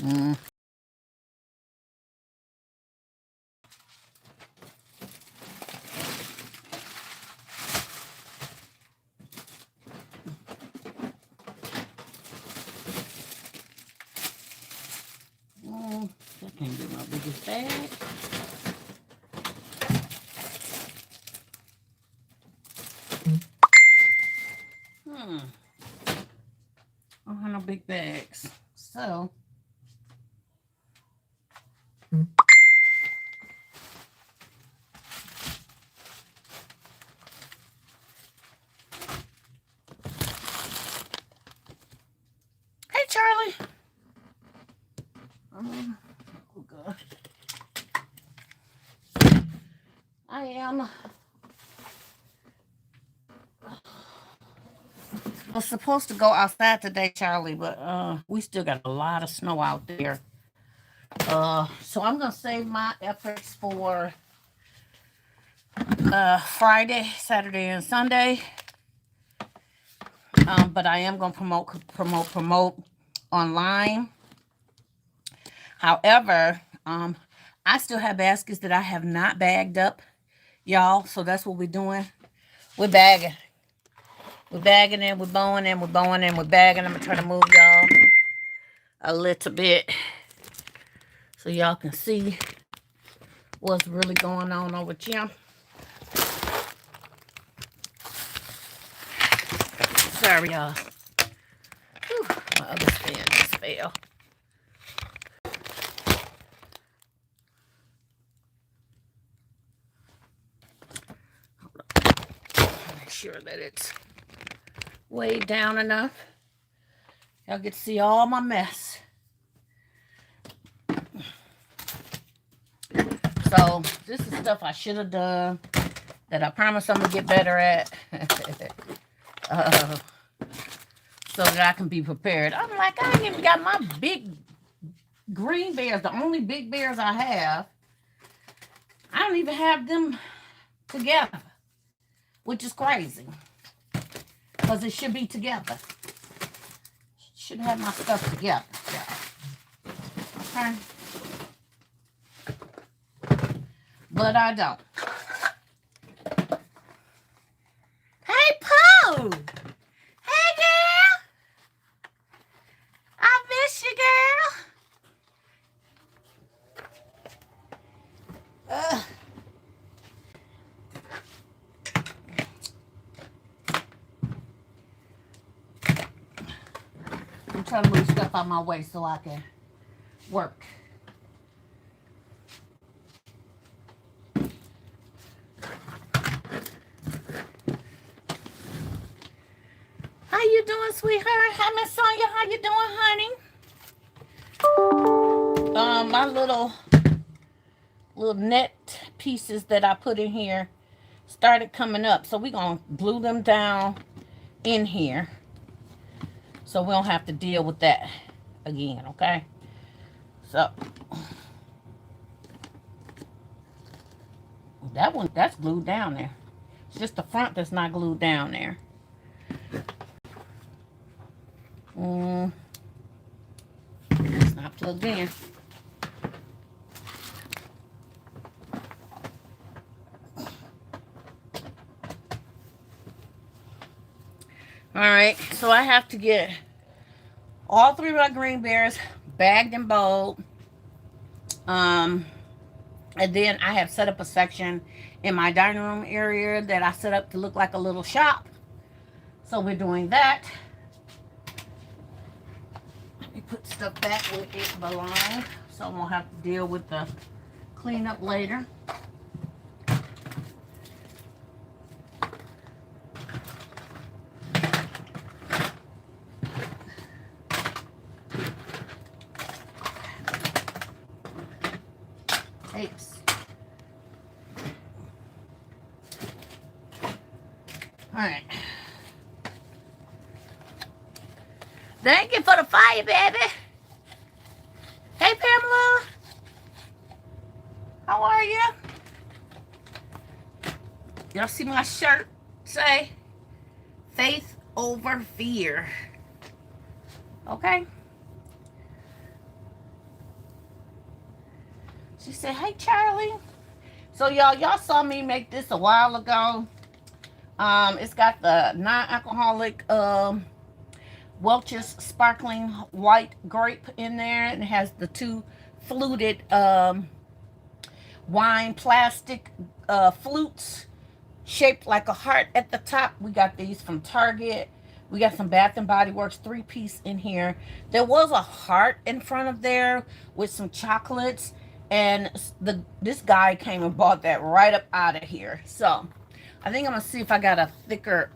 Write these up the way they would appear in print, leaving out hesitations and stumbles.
Mm. That can't be my biggest bag. I don't have no big bags. So, hey, Charlie. Oh, God. I was supposed to go outside today, Charlie, but we still got a lot of snow out there. So I'm gonna save my efforts for Friday, Saturday, and Sunday. But I am gonna promote online. However, I still have baskets that I have not bagged up, y'all. So that's what we're doing. We're bagging. We're bagging and we're bowing and we're bowing and we're bagging. I'm gonna try to move y'all a little bit so y'all can see what's really going on over here. Sorry, y'all. My other stand just fell. Make sure that it's way down enough. Y'all get to see all my mess. So this is stuff I should have done that I promise I'm gonna get better at. So that I can be prepared. I'm like, I ain't even got my big green bears, the only big bears I have. I don't even have them together, which is crazy. Because it should be together. Should have my stuff together. Okay. But I don't. Hey, Pooh! Hey, girl! I miss you, girl! I'm trying to move stuff out my way so I can work. How you doing, sweetheart? Hi, Miss Sonia. How you doing, honey? My little net pieces that I put in here started coming up, so we're gonna glue them down in here so we don't have to deal with that again. Okay, so that's glued down there. It's just the front that's not glued down there. It's not plugged in. All right, so I have to get all 3 of my green bears bagged and bowled. And then I have set up a section in my dining room area that I set up to look like a little shop. So we're doing that. Let me put stuff back where it belongs so I won't have to deal with the cleanup later. Tapes. Alright. Thank you for the fire, baby. Hey, Pamela. How are you? Y'all see my shirt say faith over fear. Okay. She said, hey, Charlie. So, y'all saw me make this a while ago. It's got the non-alcoholic Welch's sparkling white grape in there. And it has the 2 fluted wine plastic flutes shaped like a heart at the top. We got these from Target. We got some Bath and Body Works 3-piece in here. There was a heart in front of there with some chocolates, and this guy came and bought that right up out of here. So I think I'm gonna see if I got a thicker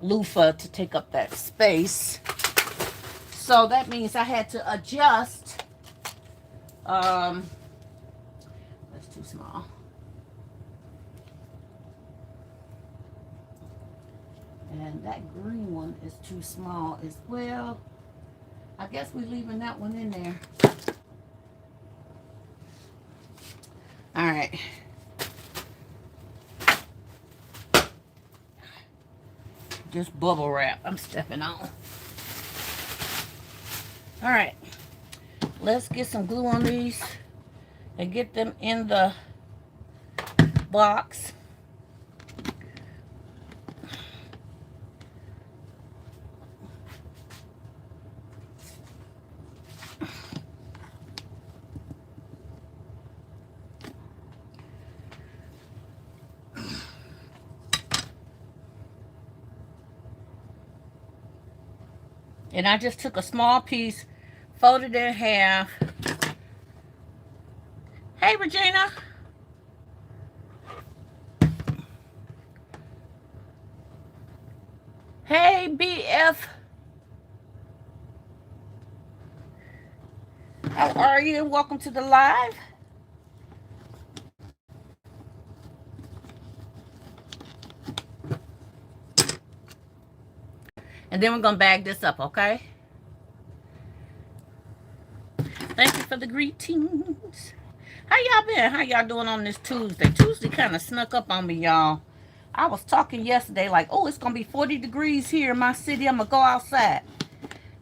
loofah to take up that space. So that means I had to adjust. That's too small. And that green one is too small as well. I guess we're leaving that one in there. All right. Just bubble wrap I'm stepping on. All right. Let's get some glue on these and get them in the box. And I just took a small piece, folded it in half. Hey, Regina. Hey, BF. How are you? Welcome to the live. And then we're going to bag this up, okay? Thank you for the greetings. How y'all been? How y'all doing on this Tuesday? Tuesday kind of snuck up on me, y'all. I was talking yesterday like, oh, it's going to be 40 degrees here in my city. I'm going to go outside.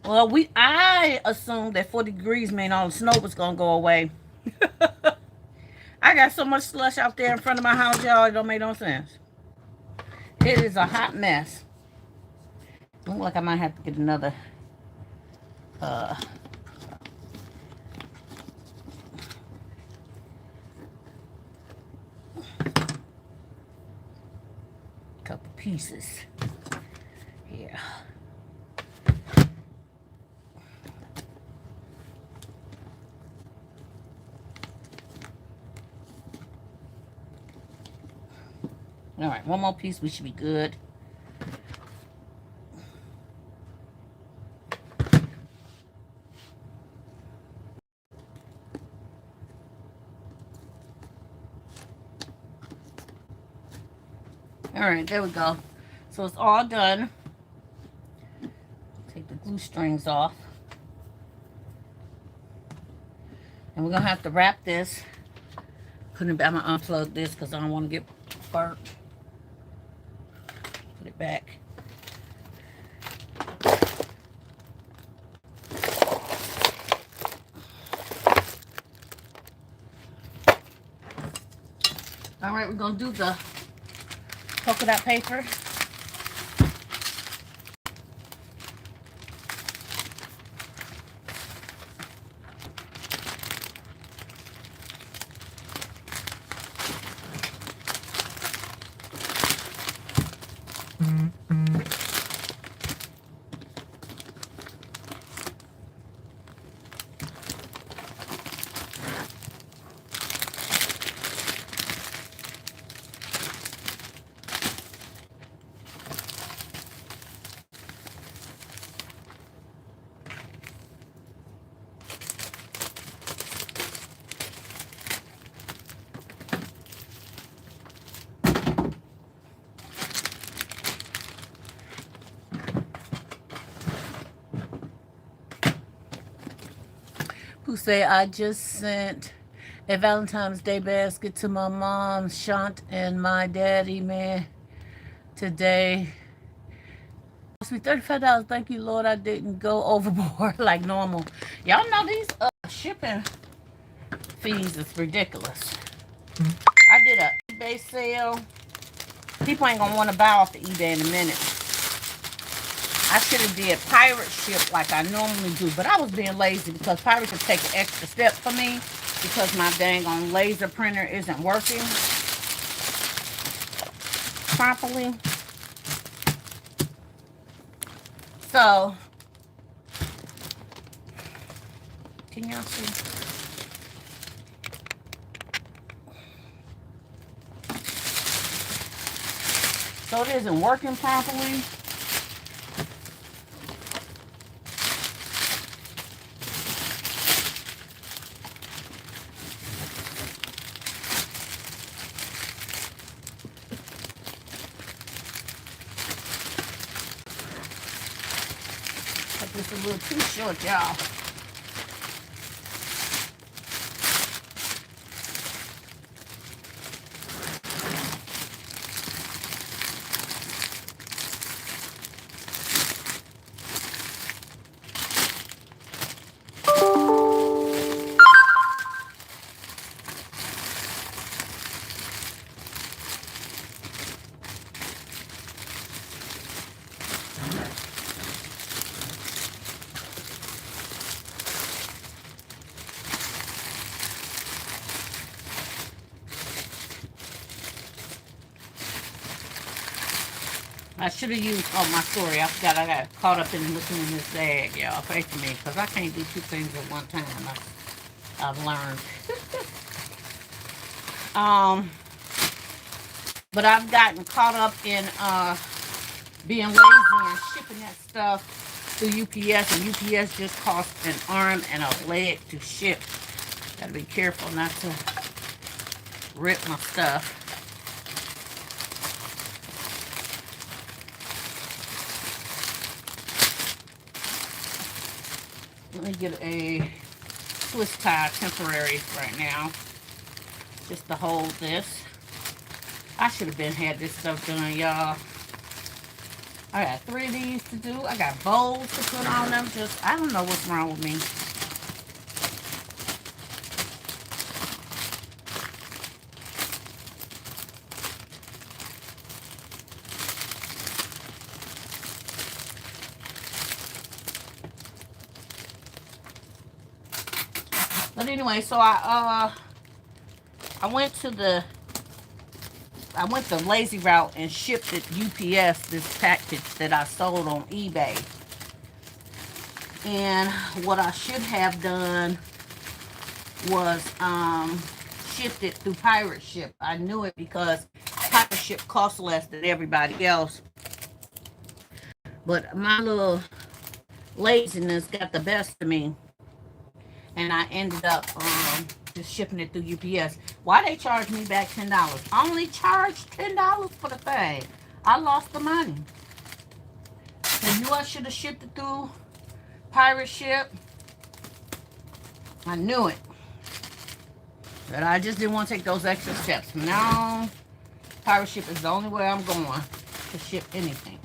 Well, I assumed that 40 degrees meant all the snow was going to go away. I got so much slush out there in front of my house, y'all. It don't make no sense. It is a hot mess. Look like I might have to get another couple pieces. Yeah. All right, one more piece, we should be good. All right, there we go. So it's all done. Take the glue strings off. And we're going to have to wrap this. Put it back. I'm going to unplug this because I don't want to get burnt. Put it back. All right, we're going to do the polka dot paper. Who say I just sent a Valentine's Day basket to my mom, Shant, and my daddy, man, today. It cost me $35. Thank you, Lord, I didn't go overboard like normal. Y'all know these shipping fees is ridiculous. I did a eBay sale. People ain't gonna want to buy off the eBay in a minute. I should have did pirate ship like I normally do, but I was being lazy because pirate ship take an extra step for me because my dang on laser printer isn't working properly. So, can y'all see? So it isn't working properly. But this is a little too short, y'all. I should have used, oh, my story. I forgot I got caught up in looking in this bag, y'all. Pray for me, because I can't do two things at one time. I've learned. But I've gotten caught up in being lazy and shipping that stuff through UPS, and UPS just costs an arm and a leg to ship. Gotta be careful not to rip my stuff. Let me get a twist tie temporary right now, just to hold this. I should have had this stuff done, y'all. I got 3 of these to do. I got bowls to put on them. Just, I don't know what's wrong with me. But anyway, so I went the lazy route and shipped it UPS, this package that I sold on eBay. And what I should have done was shipped it through pirate ship. I knew it because pirate ship costs less than everybody else. But my little laziness got the best of me. And I ended up just shipping it through UPS. Why they charged me back $10? I only charged $10 for the thing. I lost the money. I knew I should have shipped it through pirate ship. I knew it. But I just didn't want to take those extra steps. From now on, pirate ship is the only way I'm going to ship anything.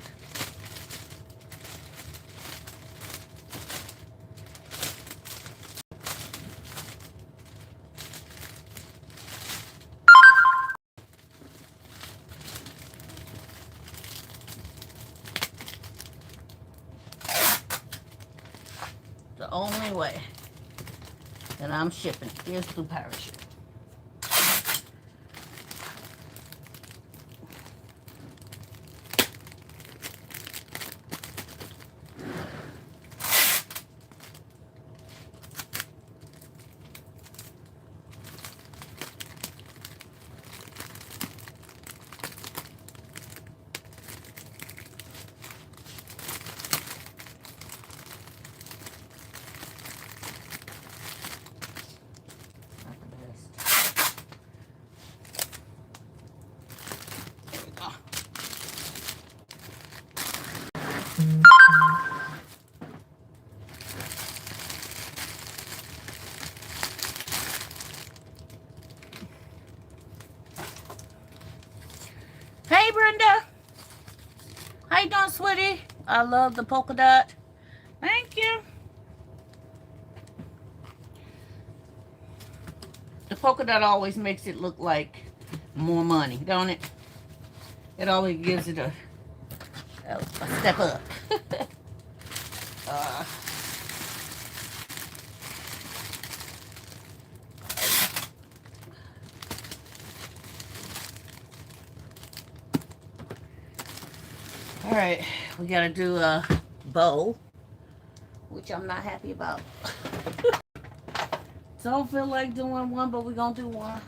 The only way that I'm shipping is through pirate ship. Hey, Brenda. How you doing, sweetie? I love the polka dot. Thank you. polka dot always makes it look like more money, don't it? It always gives it a step up. uh, all right, we gotta do a bow, which I'm not happy about. Don't feel like doing one, but we're gonna do one.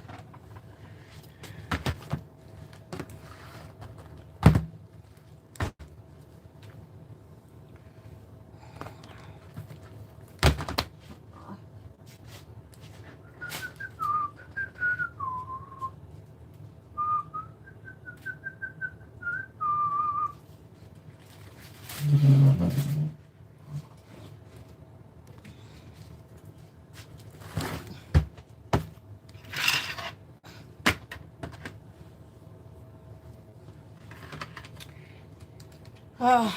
Oh.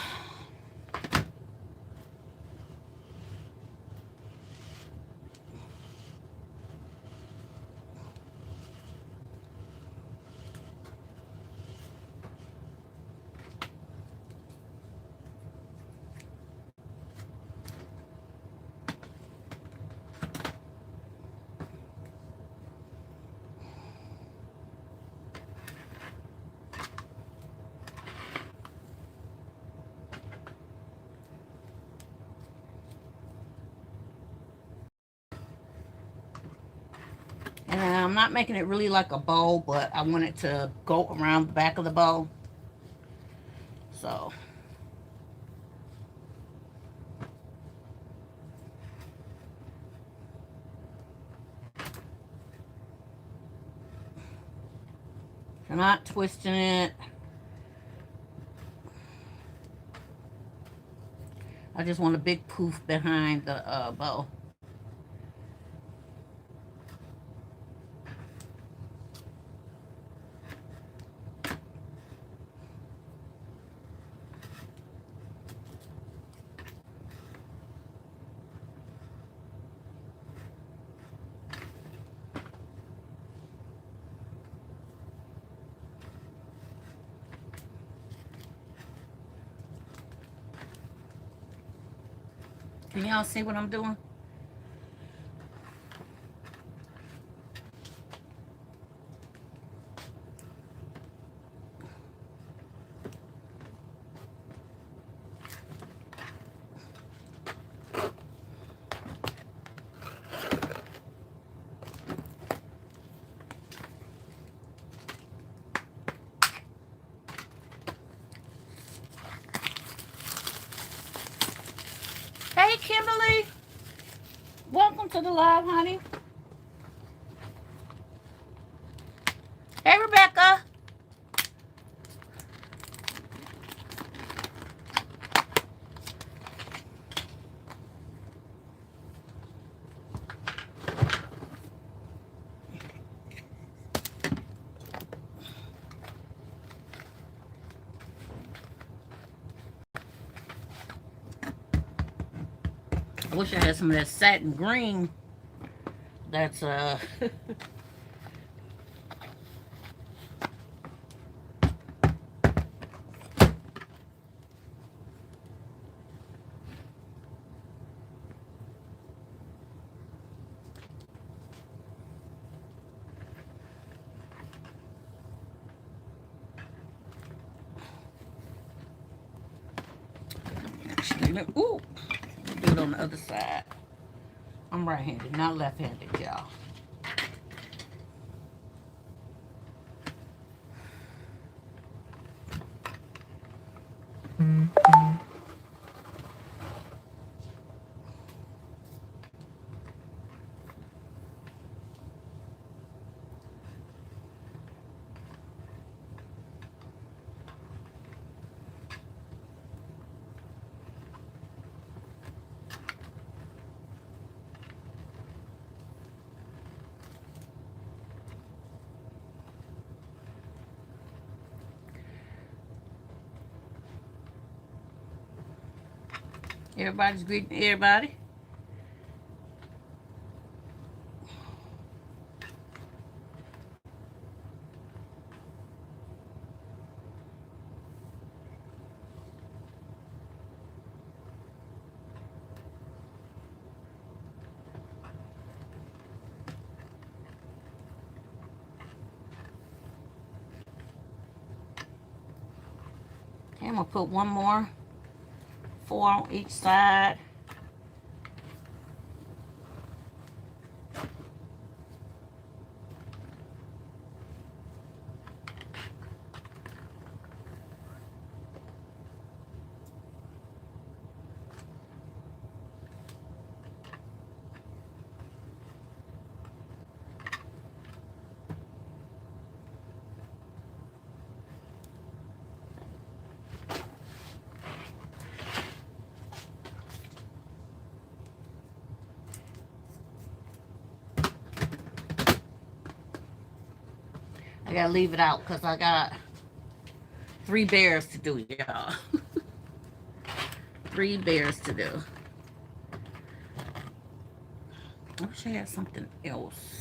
And I'm not making it really like a bow, but I want it to go around the back of the bow. So. I'm not twisting it. I just want a big poof behind the bow. Can y'all see what I'm doing? Hey, Kimberly. Welcome to the live, honey. Hey, Rebecca. I wish I had some of that satin green. That's I ooh, do it on the other side. I'm right-handed, not left-handed, y'all. Everybody's greeting everybody. I'm gonna put one more, 4 on each side. I gotta leave it out because I got 3 bears to do, y'all. 3 bears to do. I wish I had something else.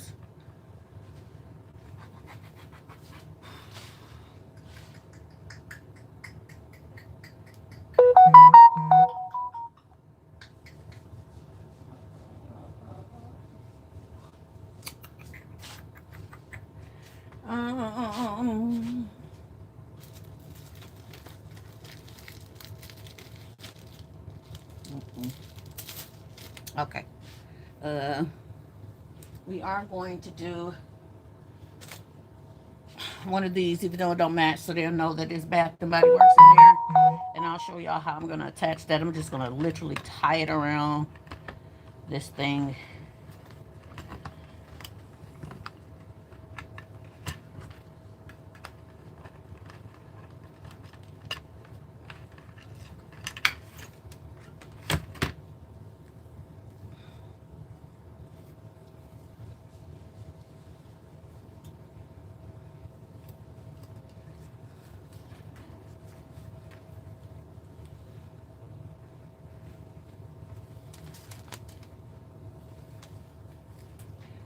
Okay. We are going to do one of these, even though it don't match, so they'll know that it's Bath and Body Works in here. And I'll show y'all how I'm gonna attach that. I'm just gonna literally tie it around this thing.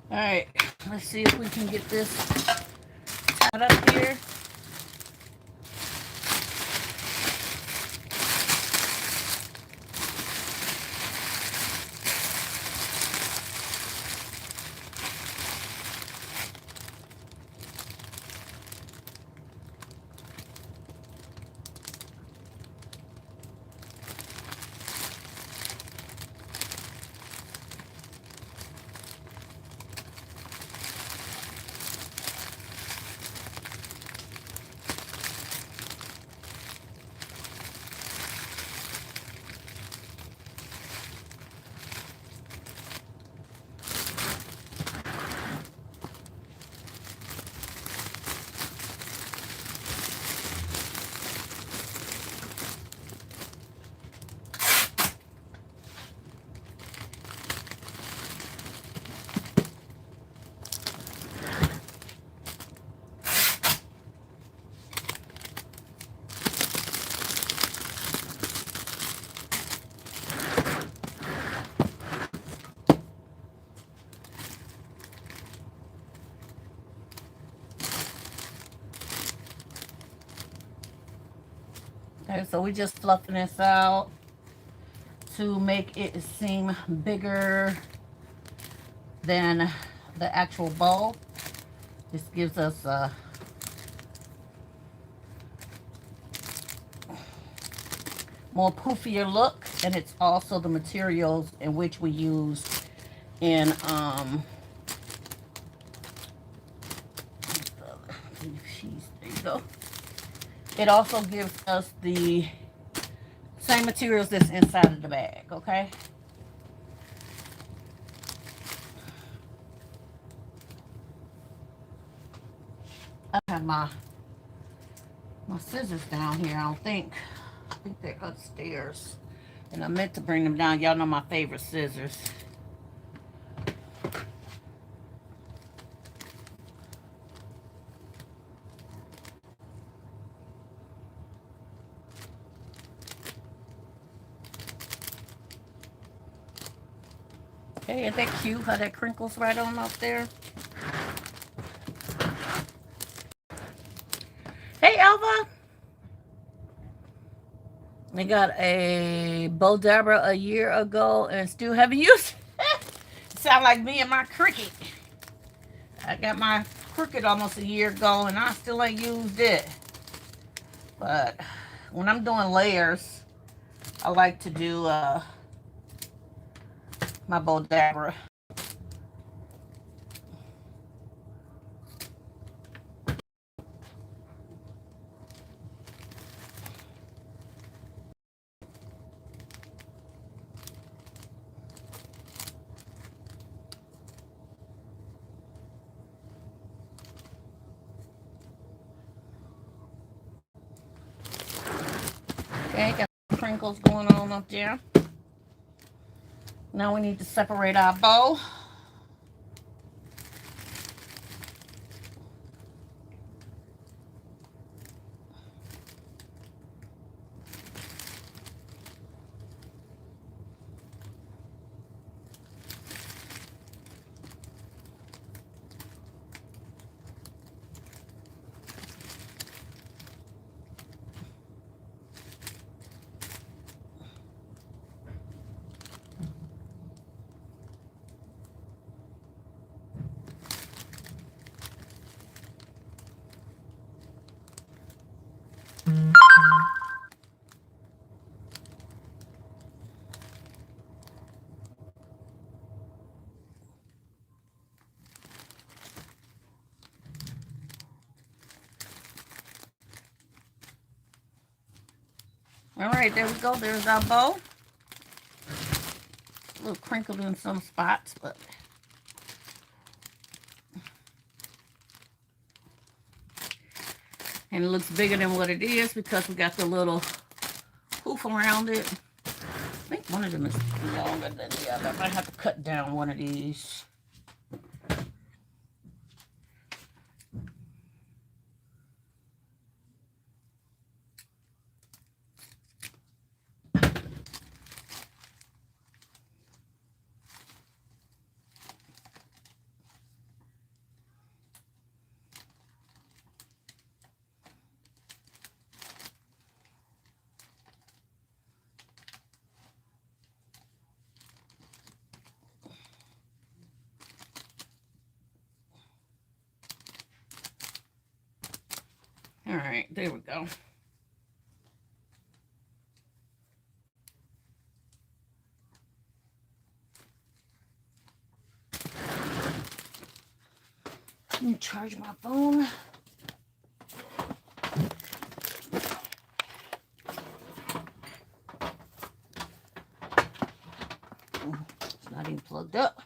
All right, let's see if we can get this tied up here. Okay, so we just fluffing this out to make it seem bigger than the actual bow. This gives us a more poofier look, and it's also the materials in which we use in there you go. It also gives us the same materials that's inside of the bag, okay? I have my scissors down here. I think they're upstairs. And I meant to bring them down. Y'all know my favorite scissors. Okay, isn't that cute how that crinkles right on up there? Hey, Alva. I got a Bodabra a year ago and still haven't used it. Sound like me and my Cricut. I got my Cricut almost a year ago and I still ain't used it. But when I'm doing layers, I like to do my Bodabra. Okay, got crinkles going on up there. Now we need to separate our bow. All right, there we go. There's our bow. A little crinkled in some spots, but and it looks bigger than what it is because we got the little hoof around it. I think one of them is longer than the other. I might have to cut down one of these. All right, there we go. Let me charge my phone. It's not even plugged up.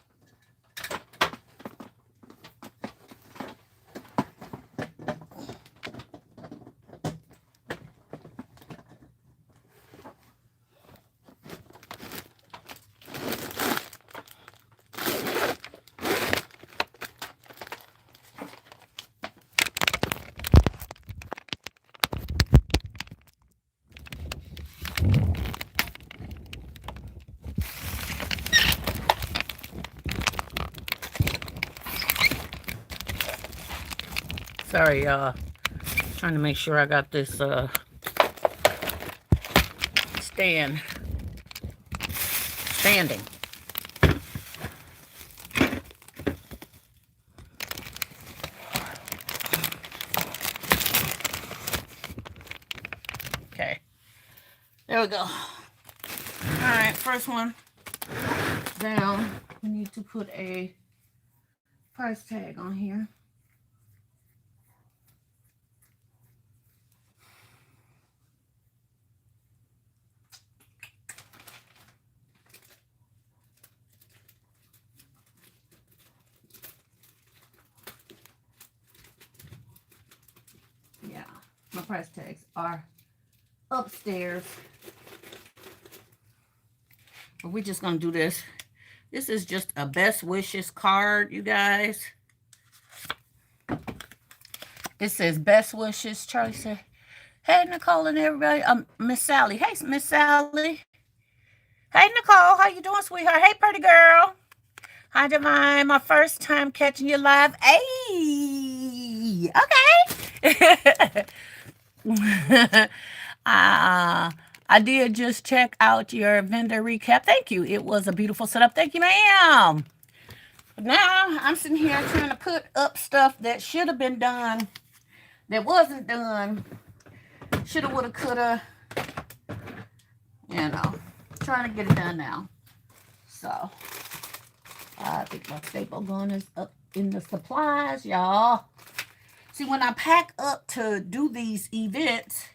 Sorry, y'all. Trying to make sure I got this standing. Okay. There we go. All right, first one down. We need to put a price tag on here. Yeah, my price tags are upstairs. But we're just going to do this. This is just a best wishes card, you guys. It says best wishes. Charlie said, hey, Nicole and everybody. Miss Sally. Hey, Miss Sally. Hey, Nicole. How you doing, sweetheart? Hey, pretty girl. Hi, Divine. My first time catching you live. Hey. Okay. I did just check out your vendor recap. Thank you. It was a beautiful setup. Thank you, ma'am. Now I'm sitting here trying to put up stuff that should have been done, that wasn't done. Shoulda, woulda, coulda. You know, trying to get it done now. So, I think my staple gun is up in the supplies, y'all. See, when I pack up to do these events,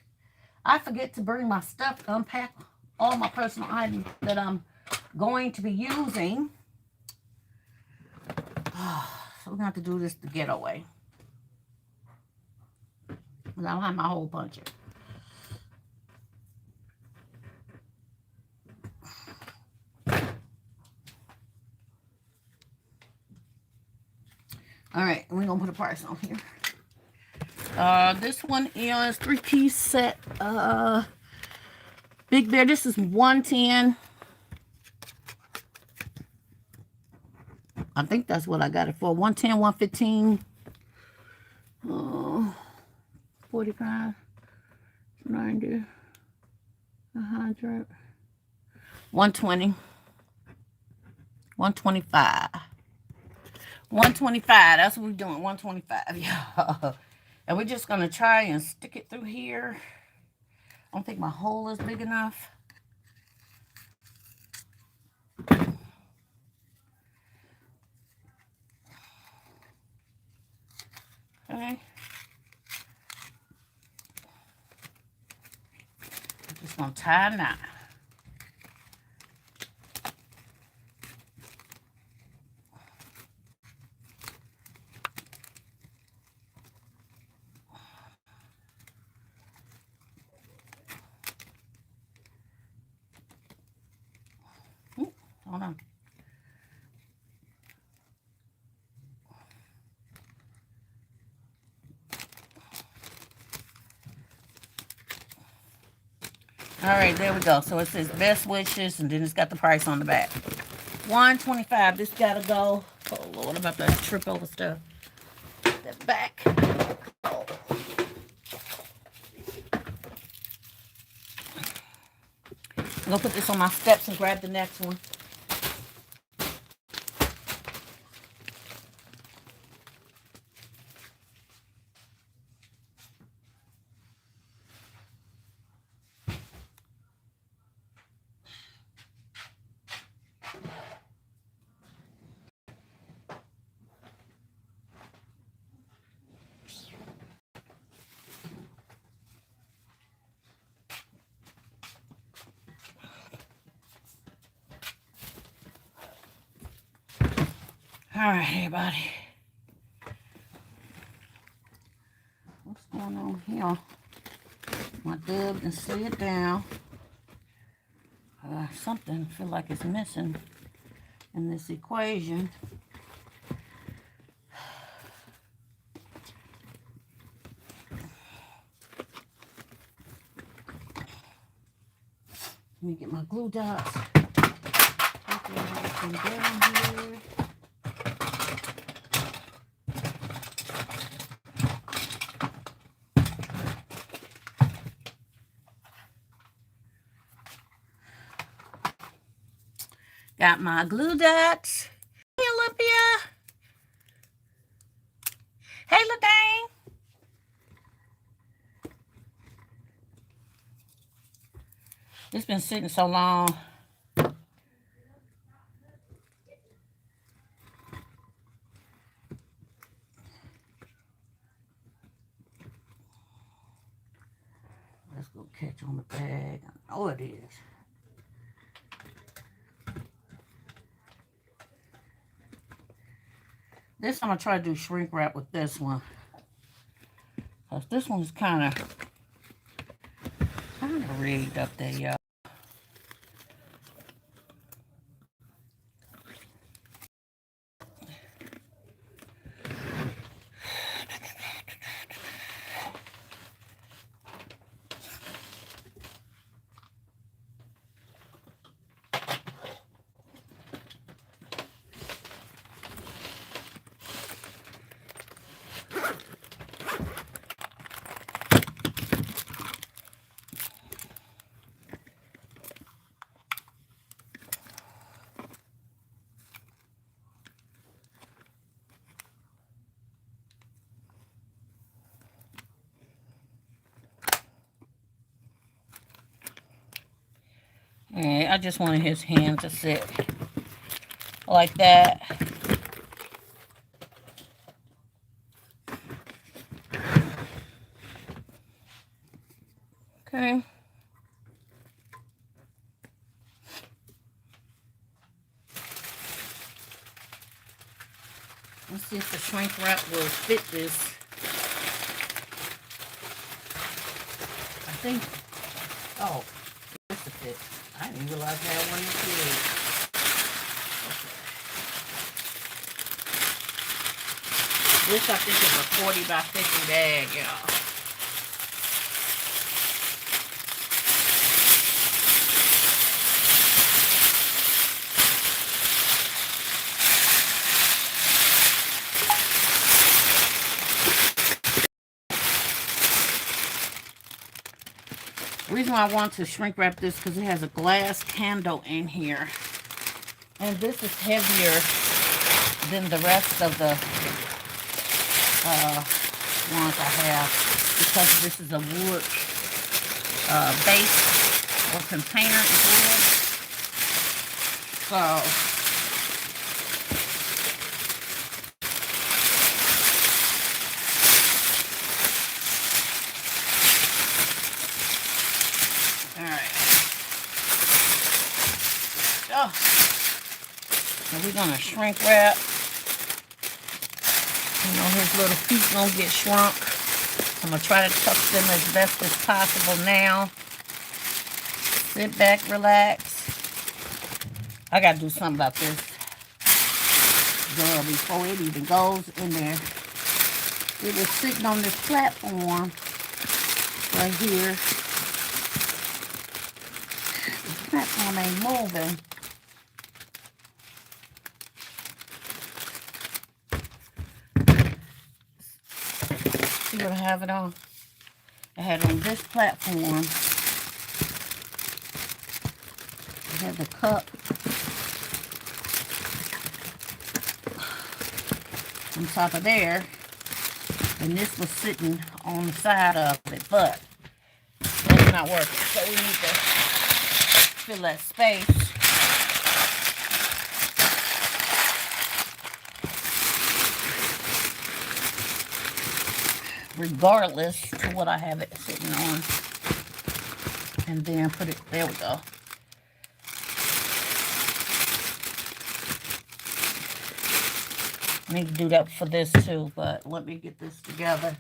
I forget to bring my stuff, unpack all my personal items that I'm going to be using. So we're going to have to do this the getaway. Because I don't have my hole puncher. All right, we're going to put a price on here. This one is 3-piece set. Big Bear, this is $110. I think that's what I got it for. $110, $115. 45, 90, 100, 120, 125. 125. That's what we're doing. 125, y'all. And we're just gonna try and stick it through here. I don't think my hole is big enough. Okay. I'm just gonna tie a knot. Hold on. All right, there we go. So it says best wishes, and then it's got the price on the back. $125. This gotta go. Oh Lord, I'm about to trip over stuff. That back. Oh. I'm gonna put this on my steps and grab the next one. All right, everybody. What's going on here? My dub and slid down. Something feel like it's missing in this equation. Let me get my glue dots. Down here. Got my glue dots. Hey, Olympia. Hey, LaDane. It's been sitting so long. Let's go catch on the bag. I know it is. This time I try to do shrink wrap with this one. Cause this one's kind of rigged up there, y'all. I just wanted his hand to sit like that. Okay. Let's see if the shrink wrap will fit this. I think, oh, this will fit. I didn't realize I had one this big. Okay. This I think is a 40 by 50 bag, y'all. The reason why I want to shrink wrap this because it has a glass candle in here. And this is heavier than the rest of the ones I have because this is a wood base or container is wood. So we're gonna shrink wrap. You know, his little feet gonna get shrunk. I'm gonna try to tuck them as best as possible now. Sit back, relax. I gotta do something about this girl before it even goes in there. It was sitting on this platform right here. The platform ain't moving. See what I have it on? I had it on this platform. I had the cup on top of there. And this was sitting on the side of it, but that's not working. So we need to fill that space. Regardless to what I have it sitting on. And then put it, there we go. I need to do that for this too, but let me get this together.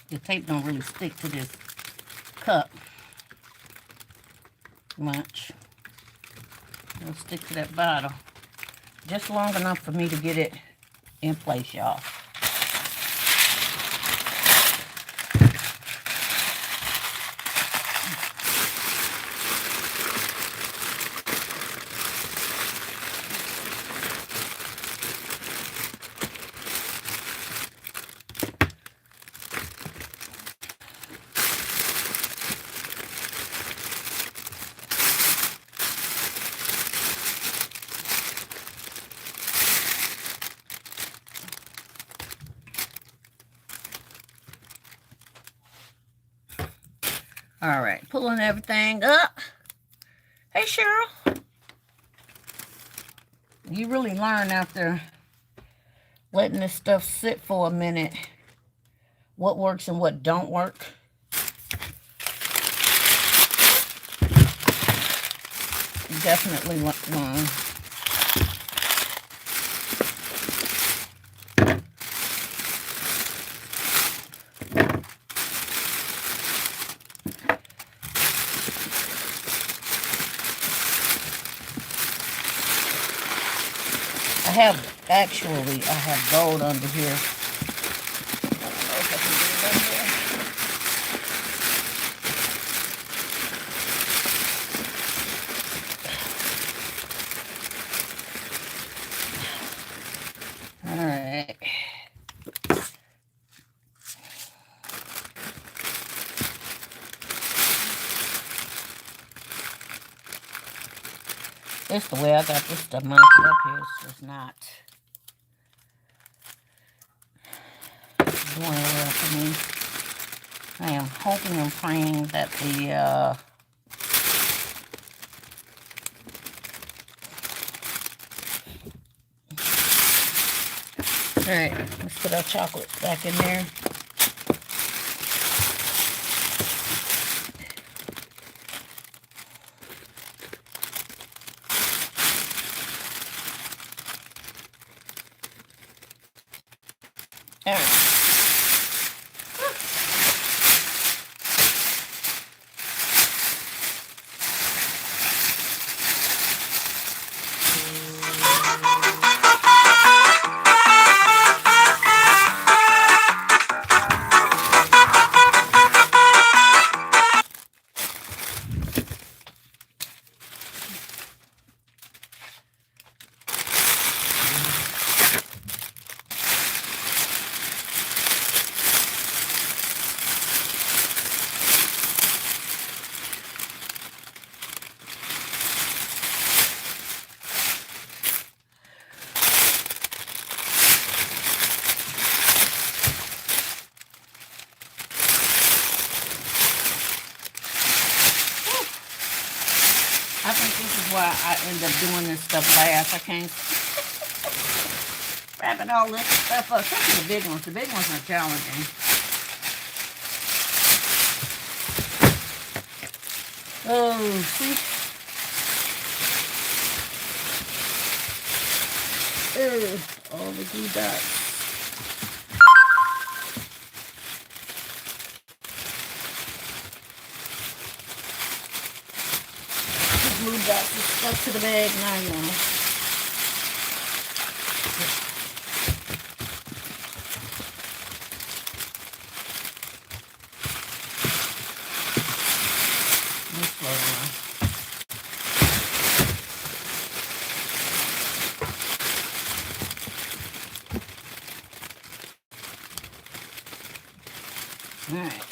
The tape don't really stick to this cup much. It'll stick to that bottle just long enough for me to get it in place, y'all. All right, pulling everything up. Hey, Cheryl. You really learn after letting this stuff sit for a minute what works and what don't work. You definitely learn. I have gold under here. I don't know if I can get it under there. All right. That's the way I got this stuff mounted up here. It's just not doing well for me. I am hoping and praying that the all right, let's put our chocolate back in there. All right. I think this is why I end up doing this stuff last. I can't wrapping all this stuff up. Especially the big ones. The big ones are challenging. Oh, see? All the glue dots. Glue dots is stuck to the bag now, y'all. All right.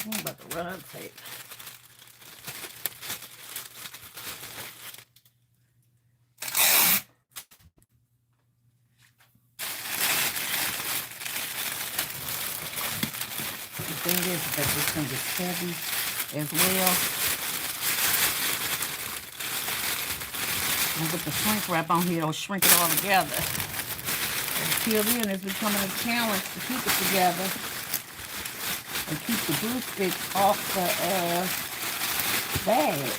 What about the rod tape? The thing is that this thing is heavy as well. And with the shrink wrap on here, it'll shrink it all together. Until then, it's becoming a challenge to keep it together and keep the glue sticks off the bag.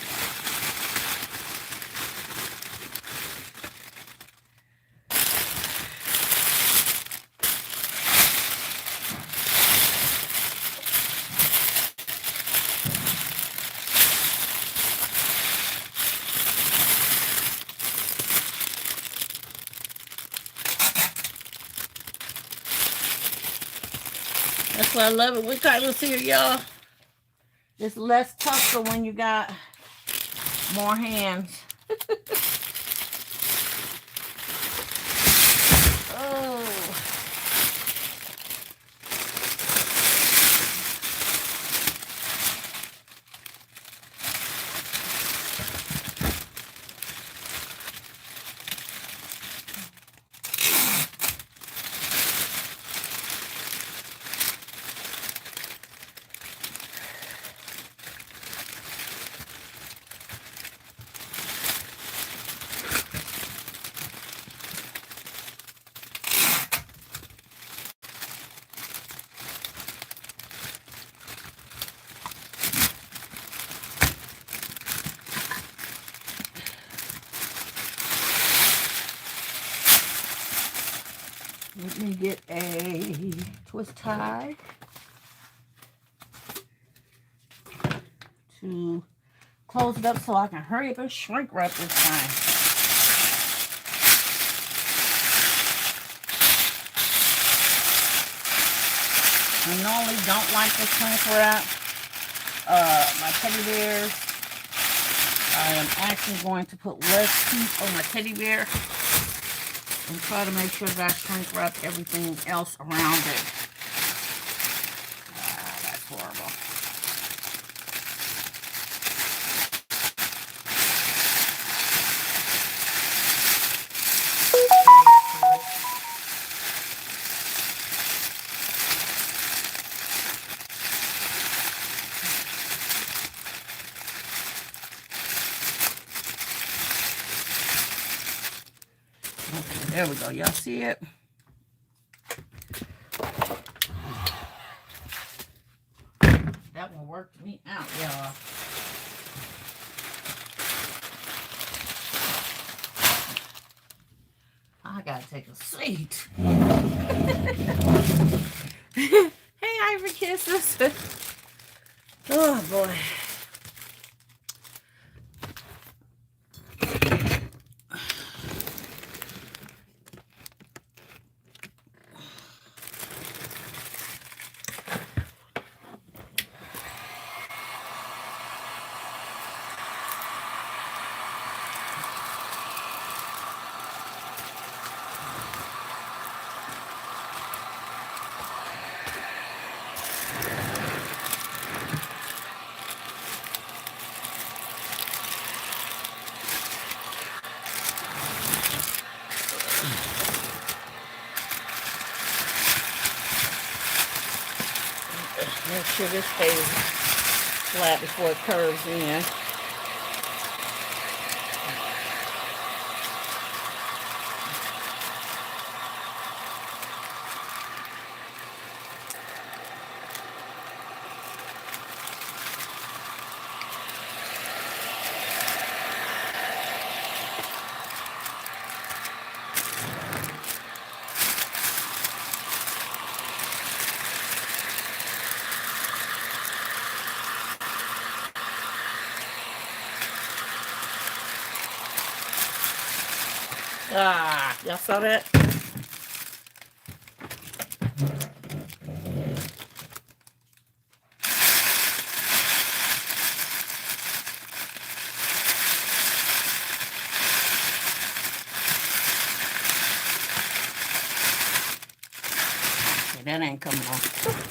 That's why I love it with Kyla's here, y'all. It's less tussle when you got more hands. Oh. Let me get a twist tie to close it up so I can hurry up and shrink wrap this time. I normally don't like to shrink wrap my teddy bears. I am actually going to put less heat on my teddy bear and try to make sure that I shrink wrap everything else around it. That's horrible. Okay, there we go. Y'all see it? That one worked me out, y'all. I gotta take a seat. Hey, Ivory Kisses. Oh, boy. Make sure this stays flat before it curves in. Y'all saw that? Okay, that ain't coming off.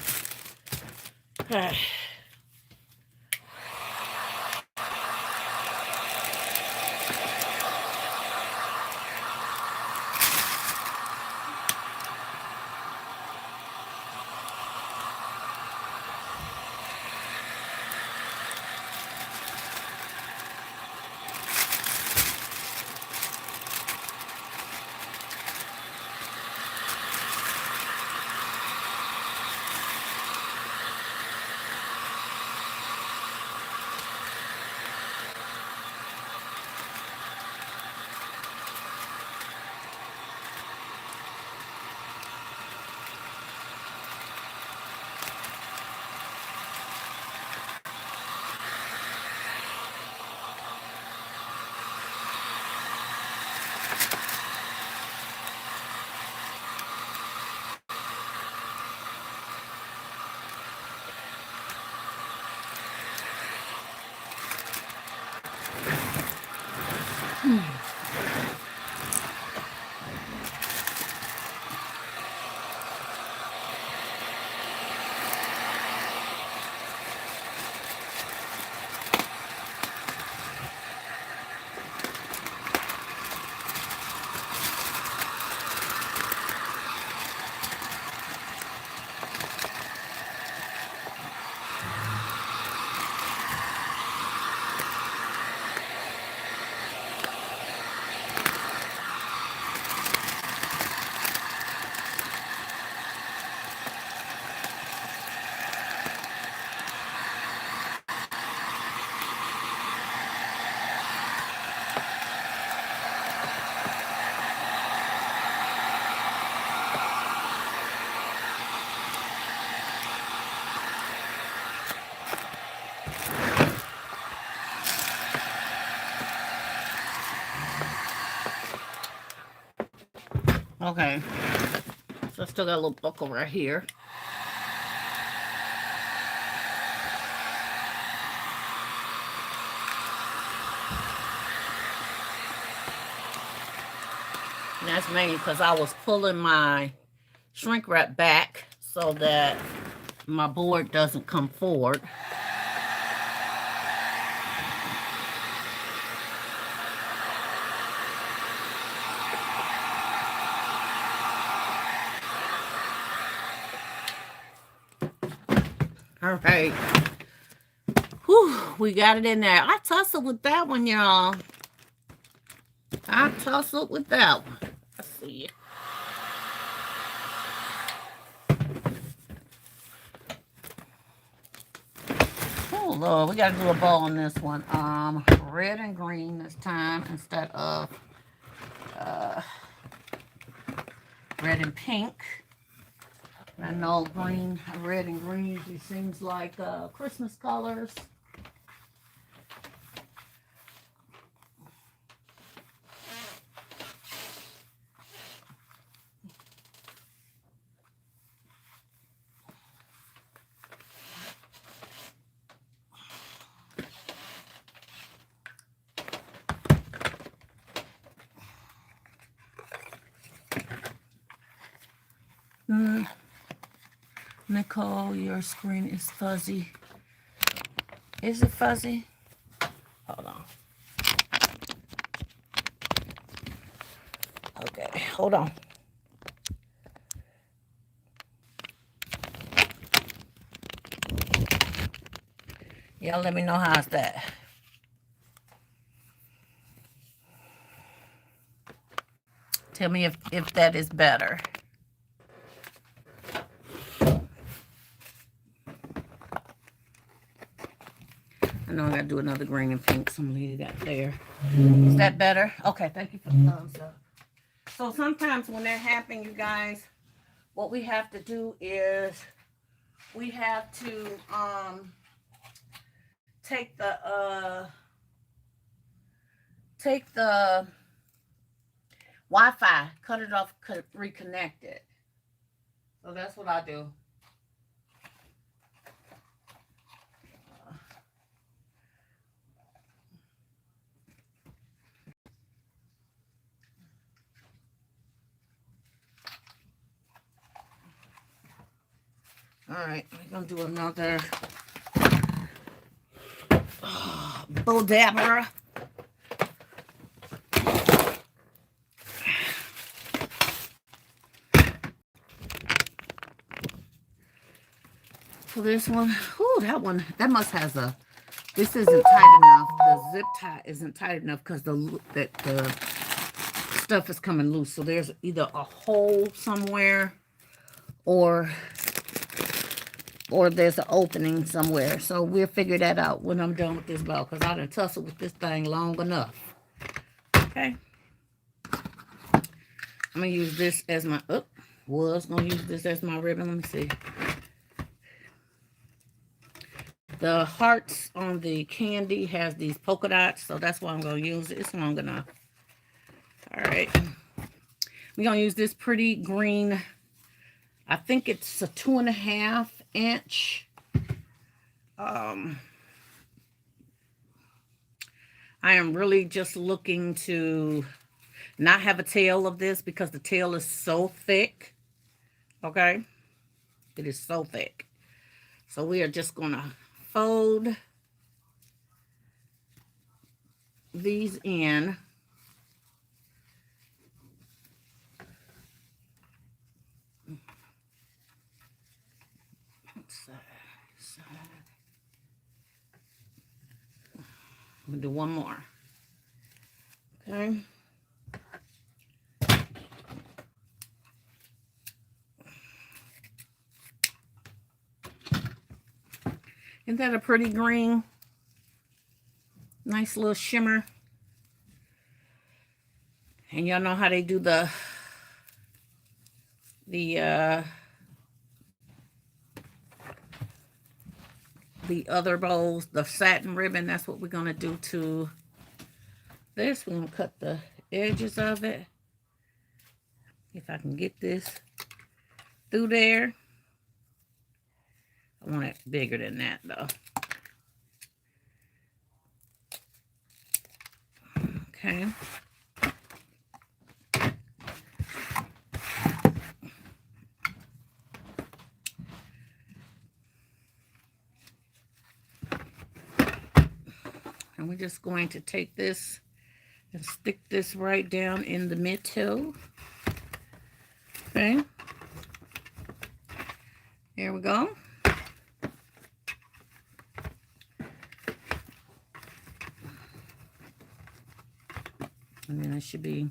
Okay. So I still got a little buckle right here. And that's mainly because I was pulling my shrink wrap back so that my board doesn't come forward. All right. Whew, we got it in there. I tussled with that one, y'all. I tussled with that one. Let's see. Oh, Lord, we got to do a bow on this one. Red and green this time instead of red and pink. I know red and green usually seems like Christmas colors. Nicole, your screen is fuzzy. Is it fuzzy? Hold on. Okay, hold on. Y'all let me know how's that. Tell me if that is better. I know I gotta do another green and pink, so I'm gonna leave that there. Is that better? Okay, thank you for the thumbs up. So sometimes when that happens, you guys, what we have to do is we have to take the Wi-Fi, cut it off, reconnect it. So that's what I do. All right, we're gonna do another Bodabra. For this one, ooh, that must has a. This isn't tight enough. The zip tie isn't tight enough because the stuff is coming loose. So there's either a hole somewhere, or there's an opening somewhere. So we'll figure that out when I'm done with this bow, because I done tussled with this thing long enough. Okay. I'm going to use this as my, was going to use this as my ribbon. Let me see. The hearts on the candy has these polka dots, so that's why I'm going to use it. It's long enough. All right. We're going to use this pretty green, I think it's a 2.5 inch. I am really just looking to not have a tail of this because the tail is so thick. Okay. It is so thick. So we are just going to fold these in. Side. I'm going to do one more. Okay. Isn't that a pretty green? Nice little shimmer. And y'all know how they do the other bows, the satin ribbon. That's what we're going to do to this. We're going to cut the edges of it. If I can get this through there. I want it bigger than that though. Okay. And we're just going to take this and stick this right down in the middle. Okay. Here we go. And then there should be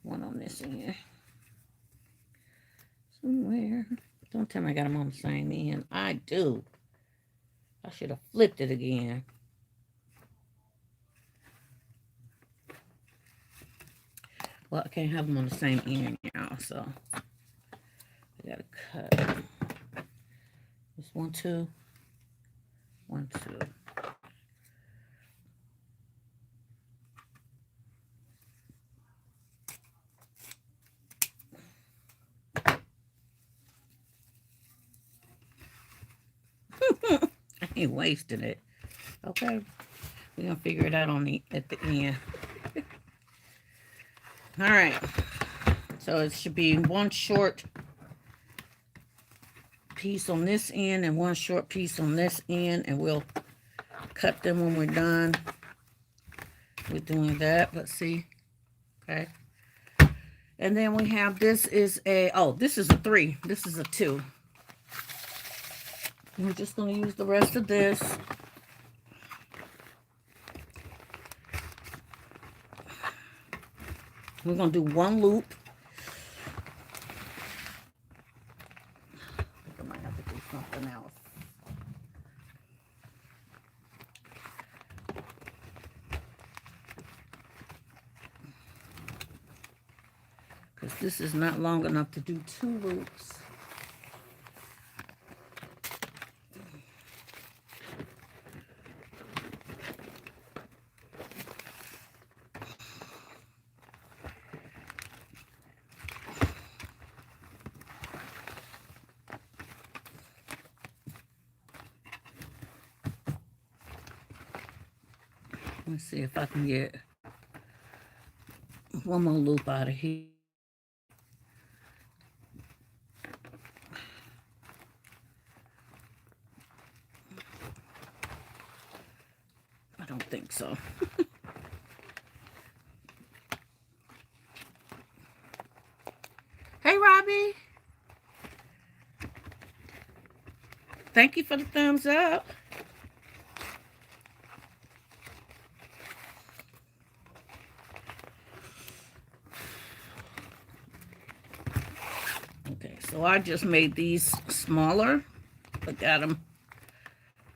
one on this end. Somewhere. Don't tell me I got them on the same end. I do. I should have flipped it again. Well, I can't have them on the same end now, so I gotta cut. Just 1, 2, 1, 2. I ain't wasting it. Okay. We're gonna figure it out at the end. Alright. So it should be one short piece on this end and one short piece on this end, and we'll cut them when we're done with doing that. Let's see. Okay. And then we have, this is a 3. This is a 2. We're just going to use the rest of this. We're going to do one loop. I might have to do something else. Because this is not long enough to do 2 loops. Let's see if I can get one more loop out of here. I don't think so. Hey, Robbie. Thank you for the thumbs up. Okay, so I just made these smaller. I got them.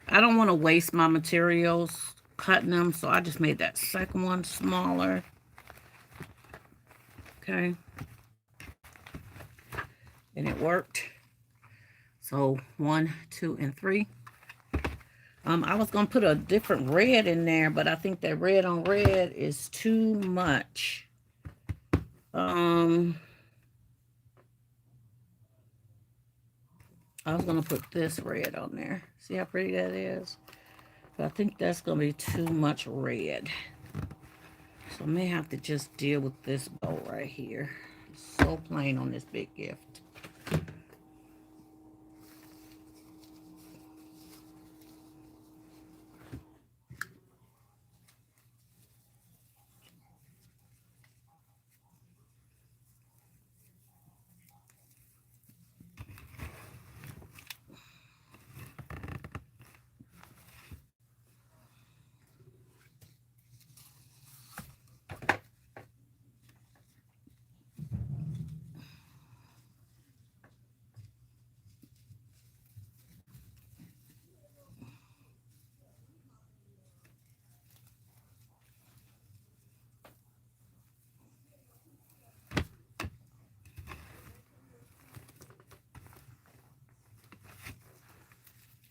I don't want to waste my materials cutting them, so I just made that second one smaller. Okay. And it worked. So 1, 2, and 3. I was going to put a different red in there, but I think that red on red is too much. I was going to put this red on there. See how pretty that is? But I think that's going to be too much red. So I may have to just deal with this bow right here. It's so plain on this big gift.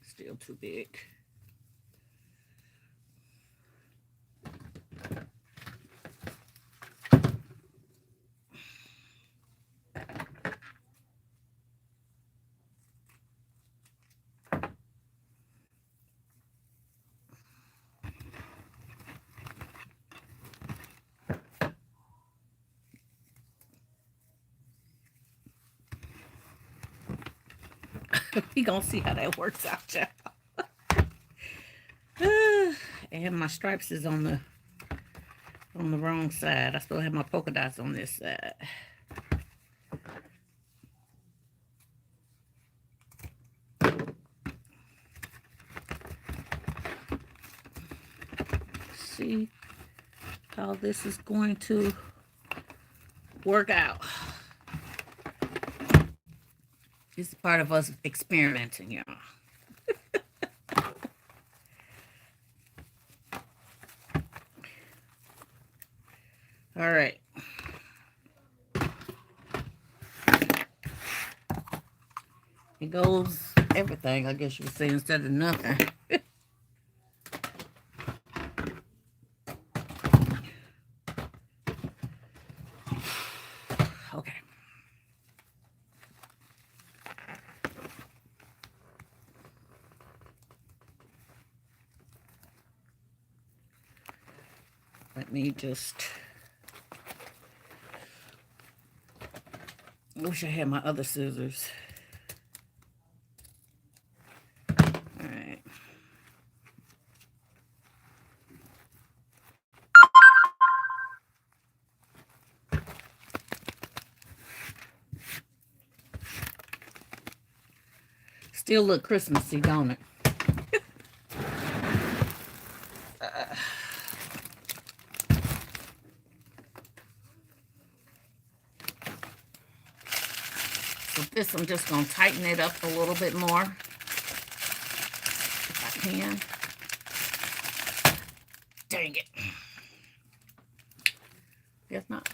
Still too big. We gonna see how that works out, y'all. And my stripes is on the wrong side. I still have my polka dots on this side. See how this is going to work out. This is part of us experimenting, y'all. All right. It goes everything, I guess you would say, instead of nothing. Okay. Let me just... I wish I had my other scissors. All right. Still look Christmassy, don't it? So this, I'm just going to tighten it up a little bit more, if I can. Dang it. Guess not.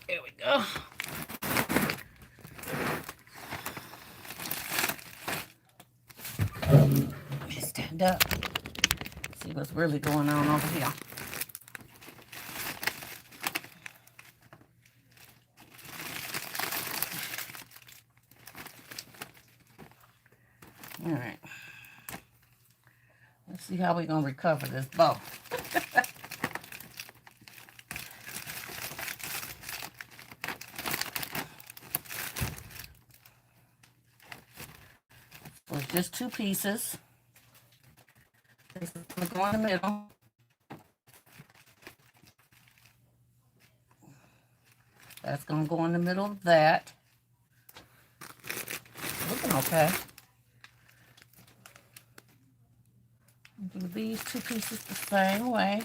There we go. Let me stand up. See what's really going on over here. All right. Let's see how we're going to recover this bow. So it's just two pieces. This is going to go in the middle. That's going to go in the middle of that. Looking okay. Do these two pieces the same way.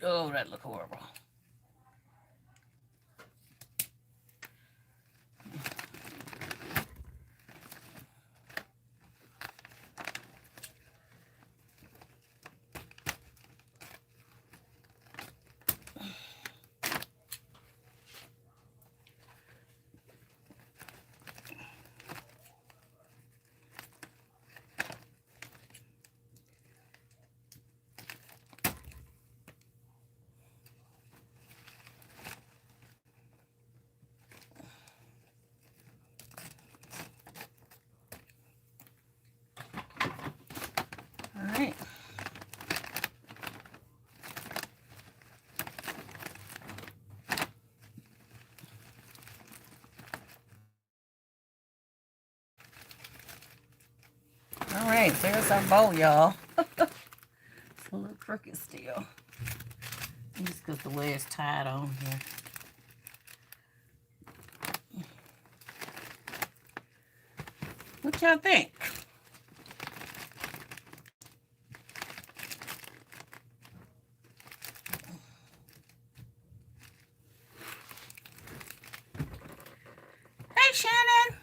Oh, that look horrible. All right. All right, there's our bow, y'all. It's a little crooked still. Just because the way it's tied on here. What y'all think? Hey, Shannon.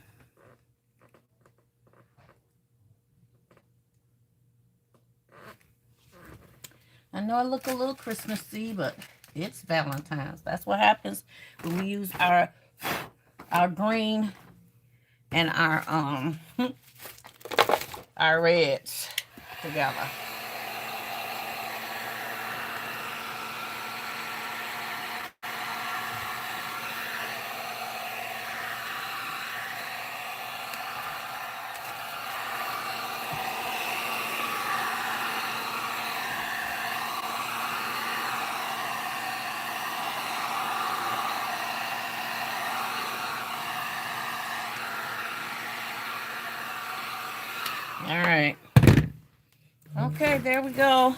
I know I look a little Christmassy, but it's Valentine's. That's what happens when we use our green and our reds together. All right. Okay, there we go.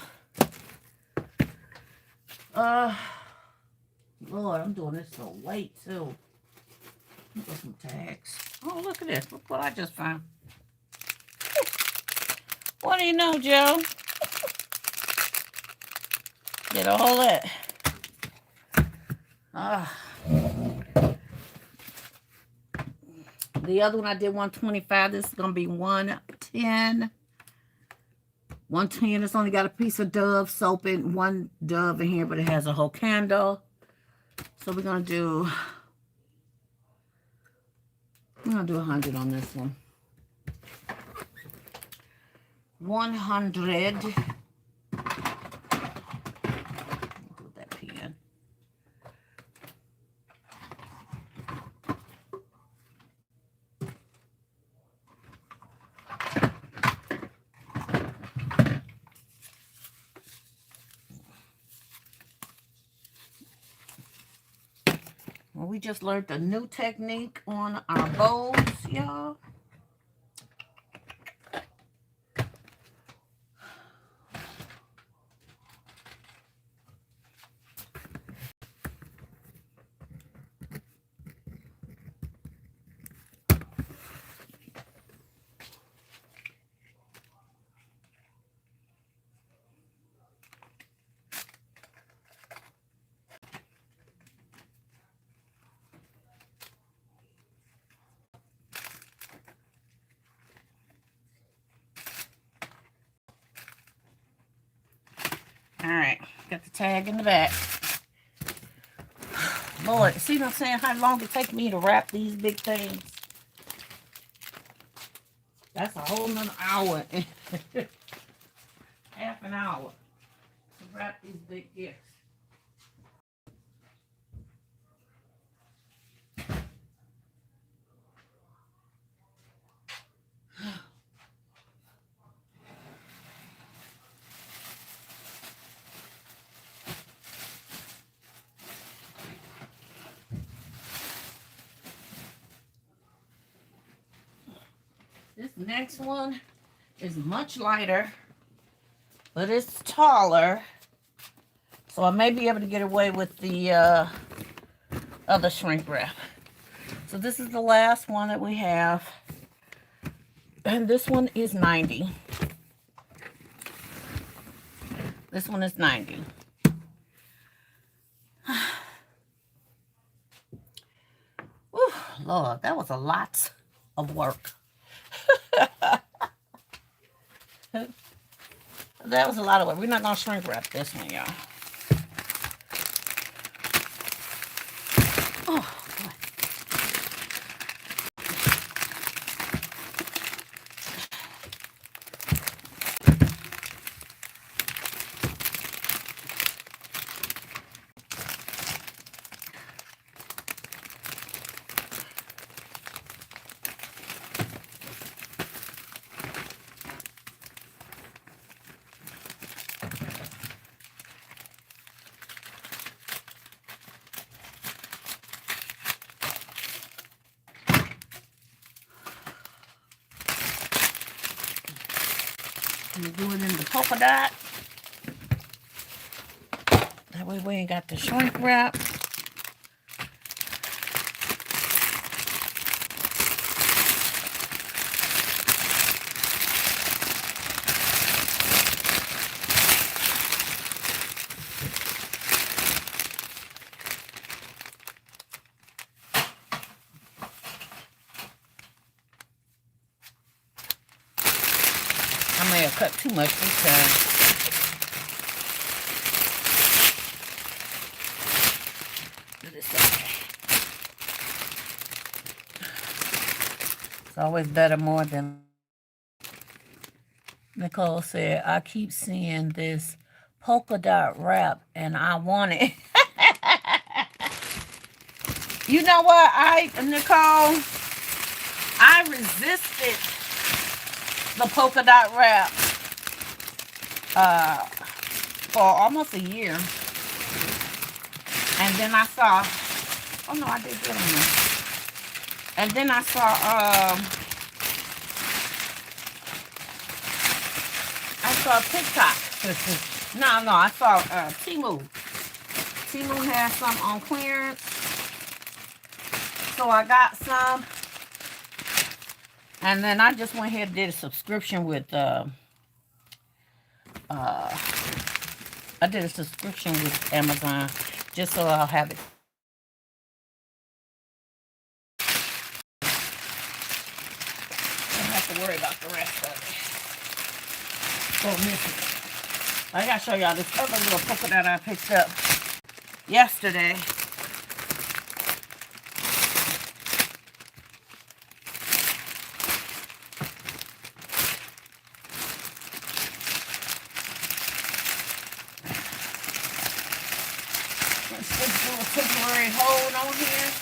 Lord, I'm doing this so late too. Look at some tags. Oh, look at this. Look what I just found. What do you know, Joe? Get a hold of it. The other one I did 125. This is gonna be 110. 110. It's only got a piece of Dove soap in one Dove in here, but it has a whole candle. So we're gonna do 100 on this one. 100. Put that pen. Well, we just learned a new technique on our bowls, y'all. All right, got the tag in the back. Lord, see what I'm saying? How long it takes me to wrap these big things? That's a whole nother hour. Half an hour to wrap these big gifts. This next one is much lighter, but it's taller. So I may be able to get away with the other shrink wrap. So this is the last one that we have. And this one is 90. This one is 90. Whew, Lord, that was a lot of work. That was a lot of work. We're not going to shrink wrap this one, y'all. Oh, boy. I'm doing it in the polka dot. That way we ain't got the shrink wrap. cut too much this time. Do this way. It's always better more than. Nicole said, I keep seeing this polka dot wrap and I want it. You know what, Nicole? I resisted the polka dot wrap for almost a year. And then I saw, oh no, I did get them. And then I saw TikTok. No, I saw Temu. Temu has some on clearance. So I got some. And then I just went ahead and did a subscription with Amazon just so I'll have it. I don't have to worry about the rest of it. Oh, miss it. I gotta show y'all this other little polka that I picked up yesterday. Let's just do a temporary hold on here.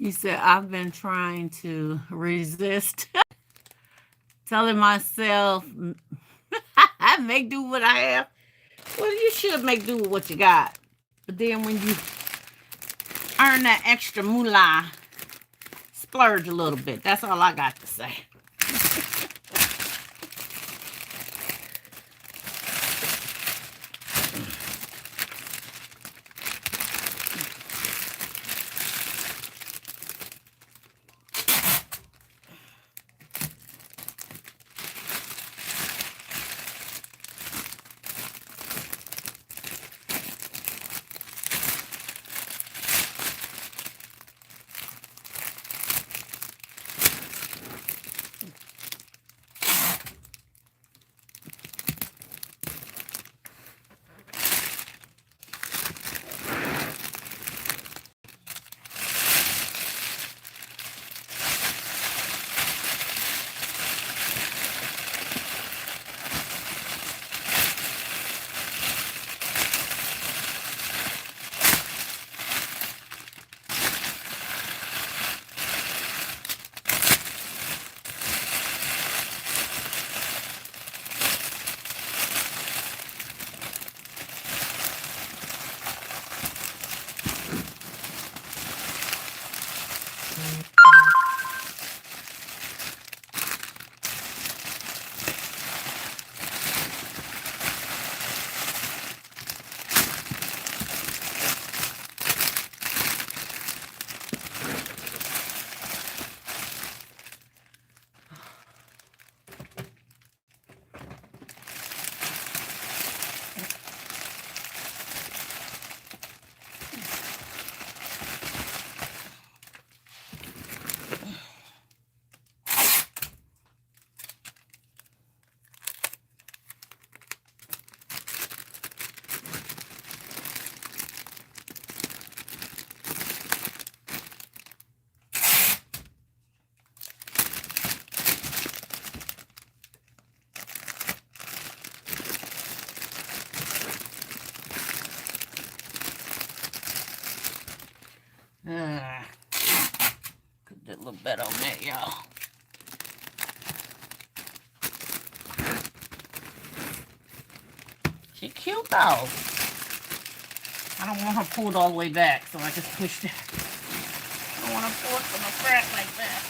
You said, I've been trying to resist telling myself, I make do what I have. Well, you should make do with what you got. But then when you earn that extra moolah, splurge a little bit. That's all I got to say. Put that little bit on that, y'all. She cute though. I don't want her pulled all the way back, so I just pushed it. I don't want her pulled from the front like that.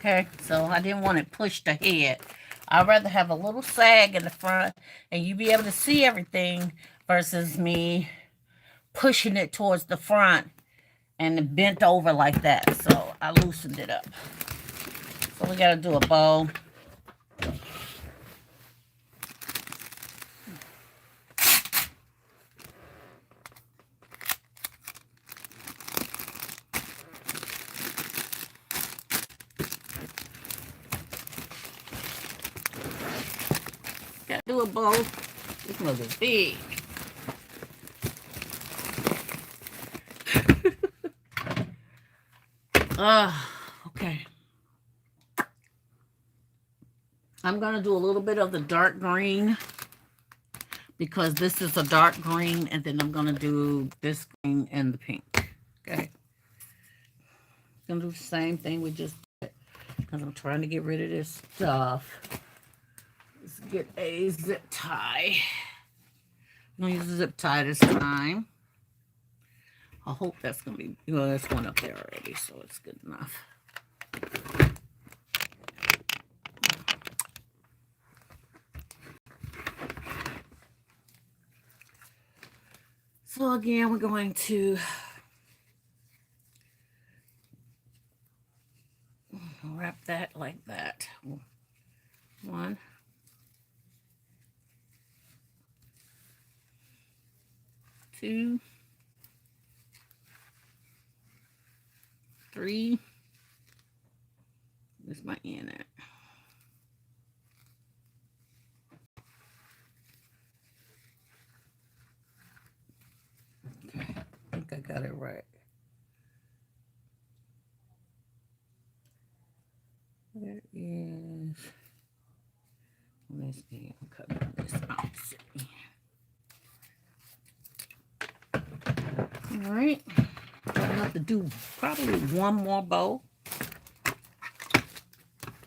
Okay, so I didn't want it pushed ahead. I'd rather have a little sag in the front and you be able to see everything versus me pushing it towards the front and it bent over like that. So I loosened it up. So we got to do a bow. Got to do a bow. This mug is big. Okay. I'm going to do a little bit of the dark green because this is a dark green, and then I'm going to do this green and the pink. Okay. I'm going to do the same thing we just did because I'm trying to get rid of this stuff. Let's get a zip tie. I'm going to use a zip tie this time. I hope that's going to be, well, there's one up there already, so it's good enough. So again, we're going to wrap that like that. 1, 2, 3. Where's my end at? Okay, I think I got it right. There is. Let's see. I'm cutting this opposite end. All right. I have to do probably one more bow.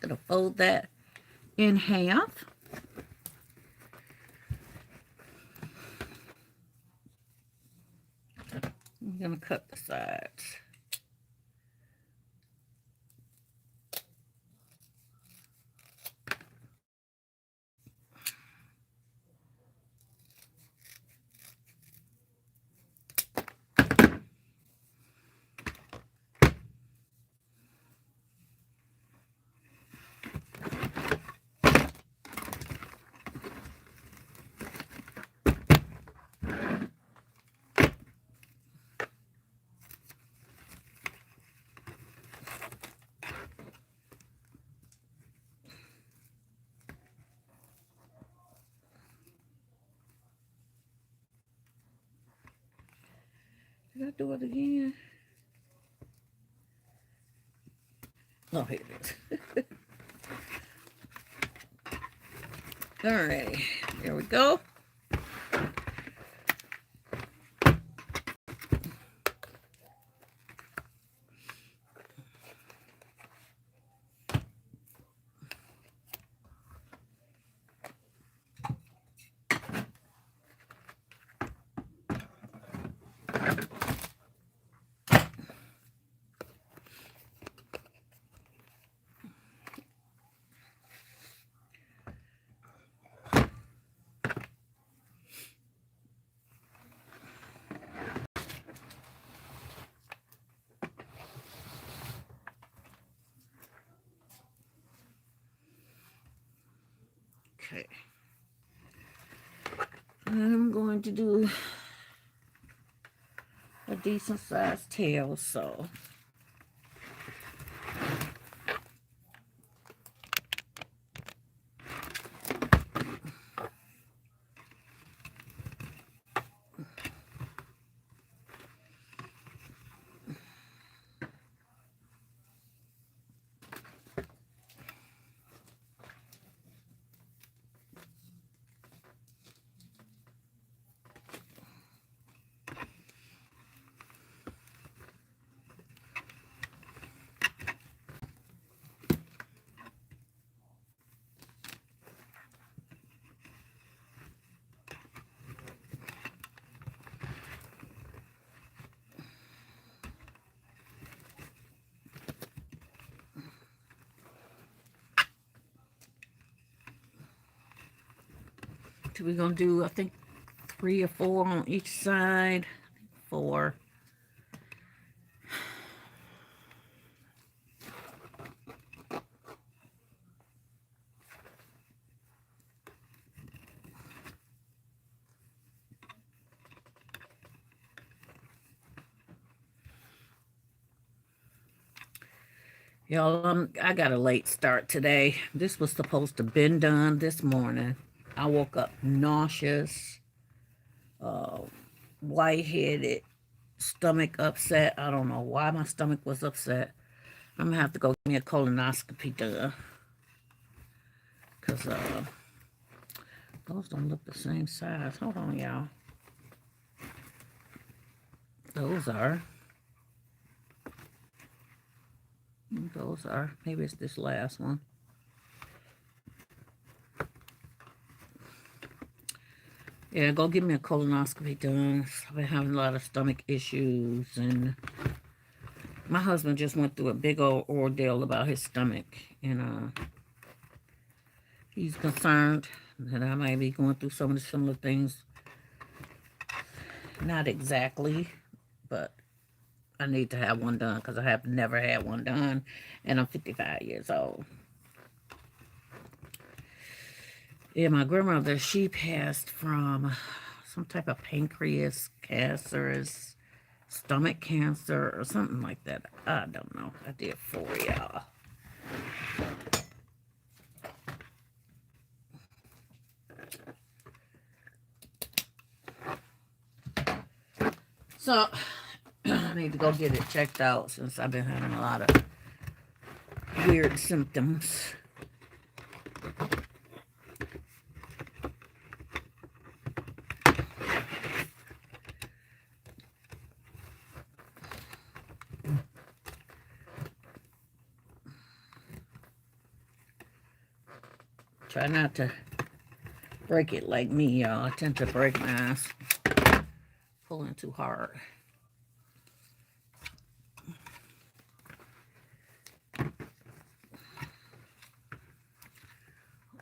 Gonna fold that in half. I'm gonna cut the sides. Did I do it again? Oh, here it is. Alrighty, here we go. Okay. I'm going to do a decent sized tail, so. So we're going to do, I think, 3 or 4 on each side. 4. Y'all, I got a late start today. This was supposed to have been done this morning. I woke up nauseous, lightheaded, stomach upset. I don't know why my stomach was upset. I'm going to have to go get me a colonoscopy done. Because those don't look the same size. Hold on, y'all. Those are. Maybe it's this last one. Yeah, go get me a colonoscopy done. I've been having a lot of stomach issues, and my husband just went through a big old ordeal about his stomach, and he's concerned that I might be going through some of the similar things. Not exactly, but I need to have one done because I have never had one done, and I'm 55 years old. Yeah, my grandmother, she passed from some type of pancreas cancerous stomach cancer or something like that. I don't know. I did 4, y'all. So, I need to go get it checked out since I've been having a lot of weird symptoms. Try not to break it like me, y'all. I tend to break my ass pulling too hard.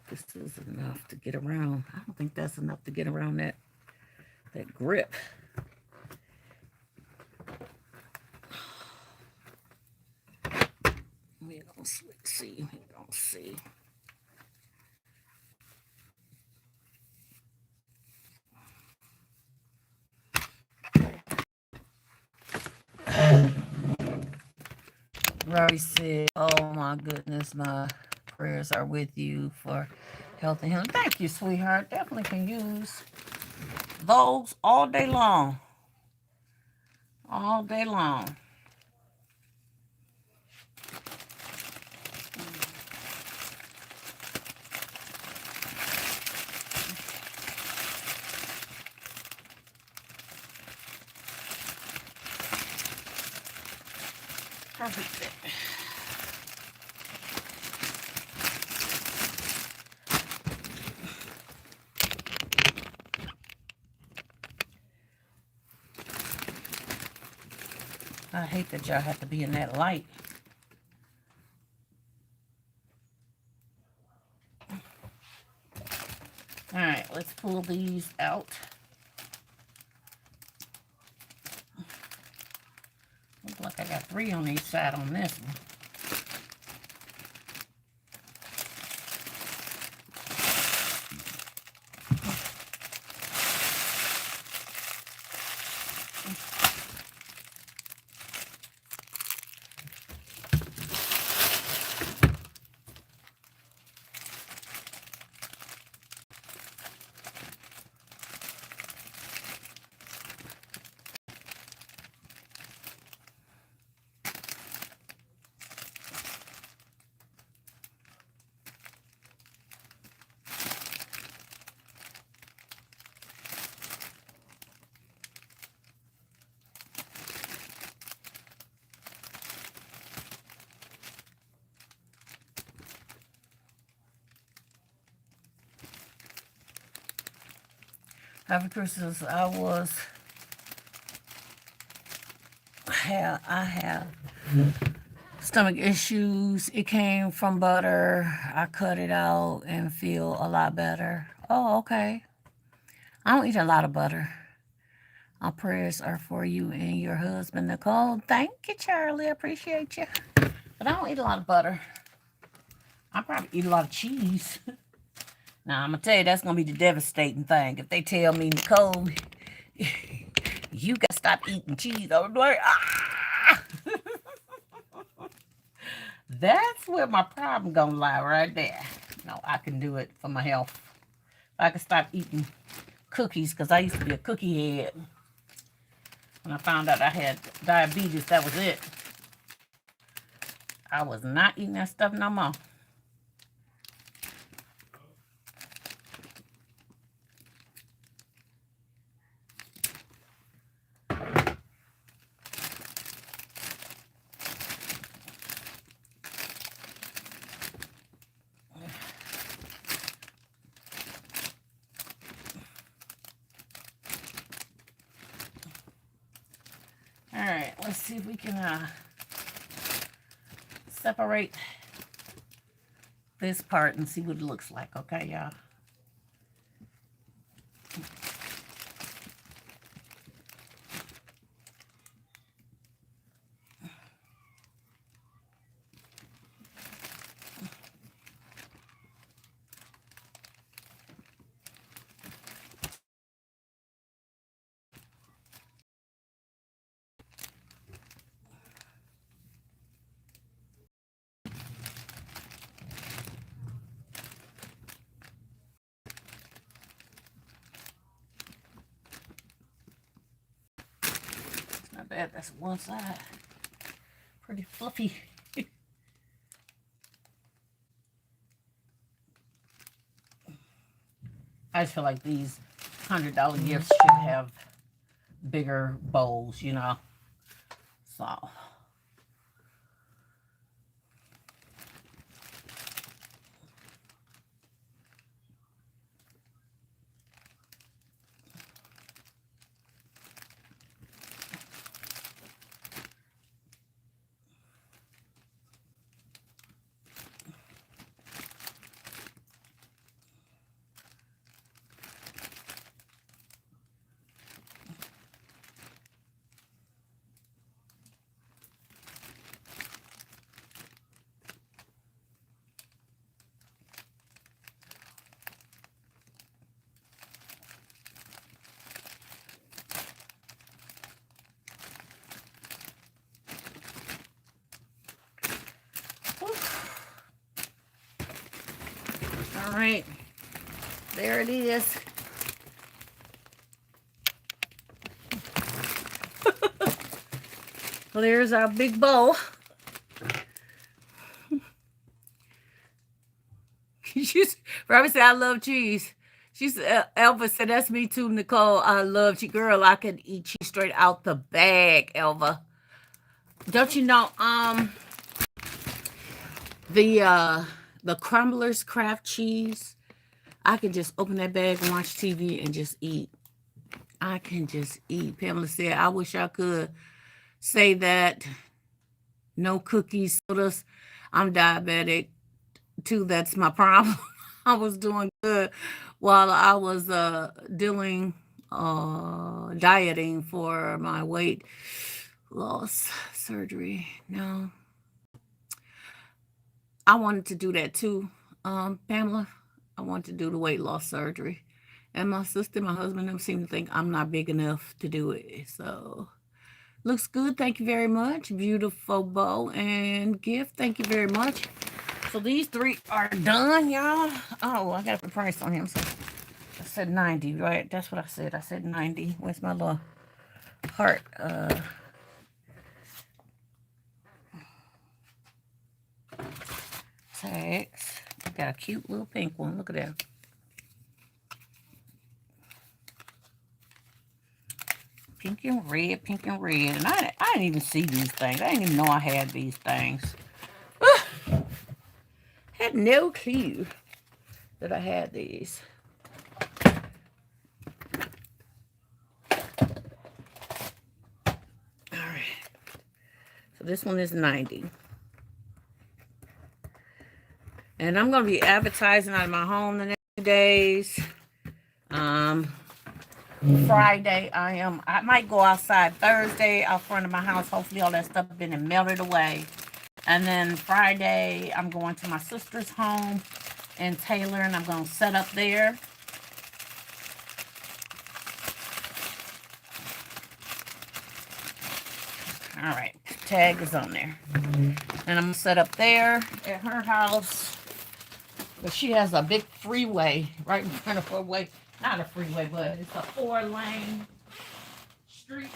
This is enough to get around. I don't think that's enough to get around that grip. We're gonna see. We're gonna see. Rory said, oh my goodness, my prayers are with you for health and healing. Thank you, sweetheart. Definitely can use those all day long. All day long. Perfect fit. I hate that y'all have to be in that light. All right, let's pull these out. Looks like I got 3 on each side on this one. Happy Christmas. I have stomach issues. It came from butter. I cut it out and feel a lot better. Oh, okay. I don't eat a lot of butter. Our prayers are for you and your husband, Nicole. Thank you, Charlie. I appreciate you. But I don't eat a lot of butter. I probably eat a lot of cheese. Now, I'm going to tell you, that's going to be the devastating thing. If they tell me, Nicole, you got to stop eating cheese. I'm like, ah! That's where my problem going to lie, right there. No, I can do it for my health. I can stop eating cookies, because I used to be a cookie head. When I found out I had diabetes, that was it. I was not eating that stuff no more. All right, let's see if we can separate this part and see what it looks like, okay, y'all? Not bad, that's one side. Pretty fluffy. I just feel like these $100 gifts should have bigger bowls, you know. So. All right, there it is. Well, there's our big bowl. Robbie said, I love cheese. Elva said, that's me too, Nicole. I love cheese. Girl, I could eat cheese straight out the bag, Elva. Don't you know, the Crumbler's Craft cheese, I can just open that bag and watch TV and just eat. I can just eat. Pamela said, I wish I could say that. No cookies, sodas. I'm diabetic too. That's my problem. I was doing good while I was dieting for my weight loss surgery. No, I wanted to do that too, Pamela. I wanted to do the weight loss surgery. And my sister, my husband, them seem to think I'm not big enough to do it. So, looks good. Thank you very much. Beautiful bow and gift. Thank you very much. So, these three are done, y'all. Oh, I got to put a price on him. So, I said 90, right? That's what I said. I said 90. Where's my little heart? Tags. I got a cute little pink one. Look at that. Pink and red, pink and red. And I didn't even see these things. I didn't even know I had these things. Had no clue that I had these. this one is 90. And I'm going to be advertising out of my home the next few days. Friday, I might go outside Thursday out front of my house. Hopefully all that stuff been and melted away. And then Friday, I'm going to my sister's home in Taylor, and I'm going to set up there. All right, tag is on there. And I'm going to set up there at her house. But she has a big freeway right in front of her way. Not a freeway, but it's a 4-lane street.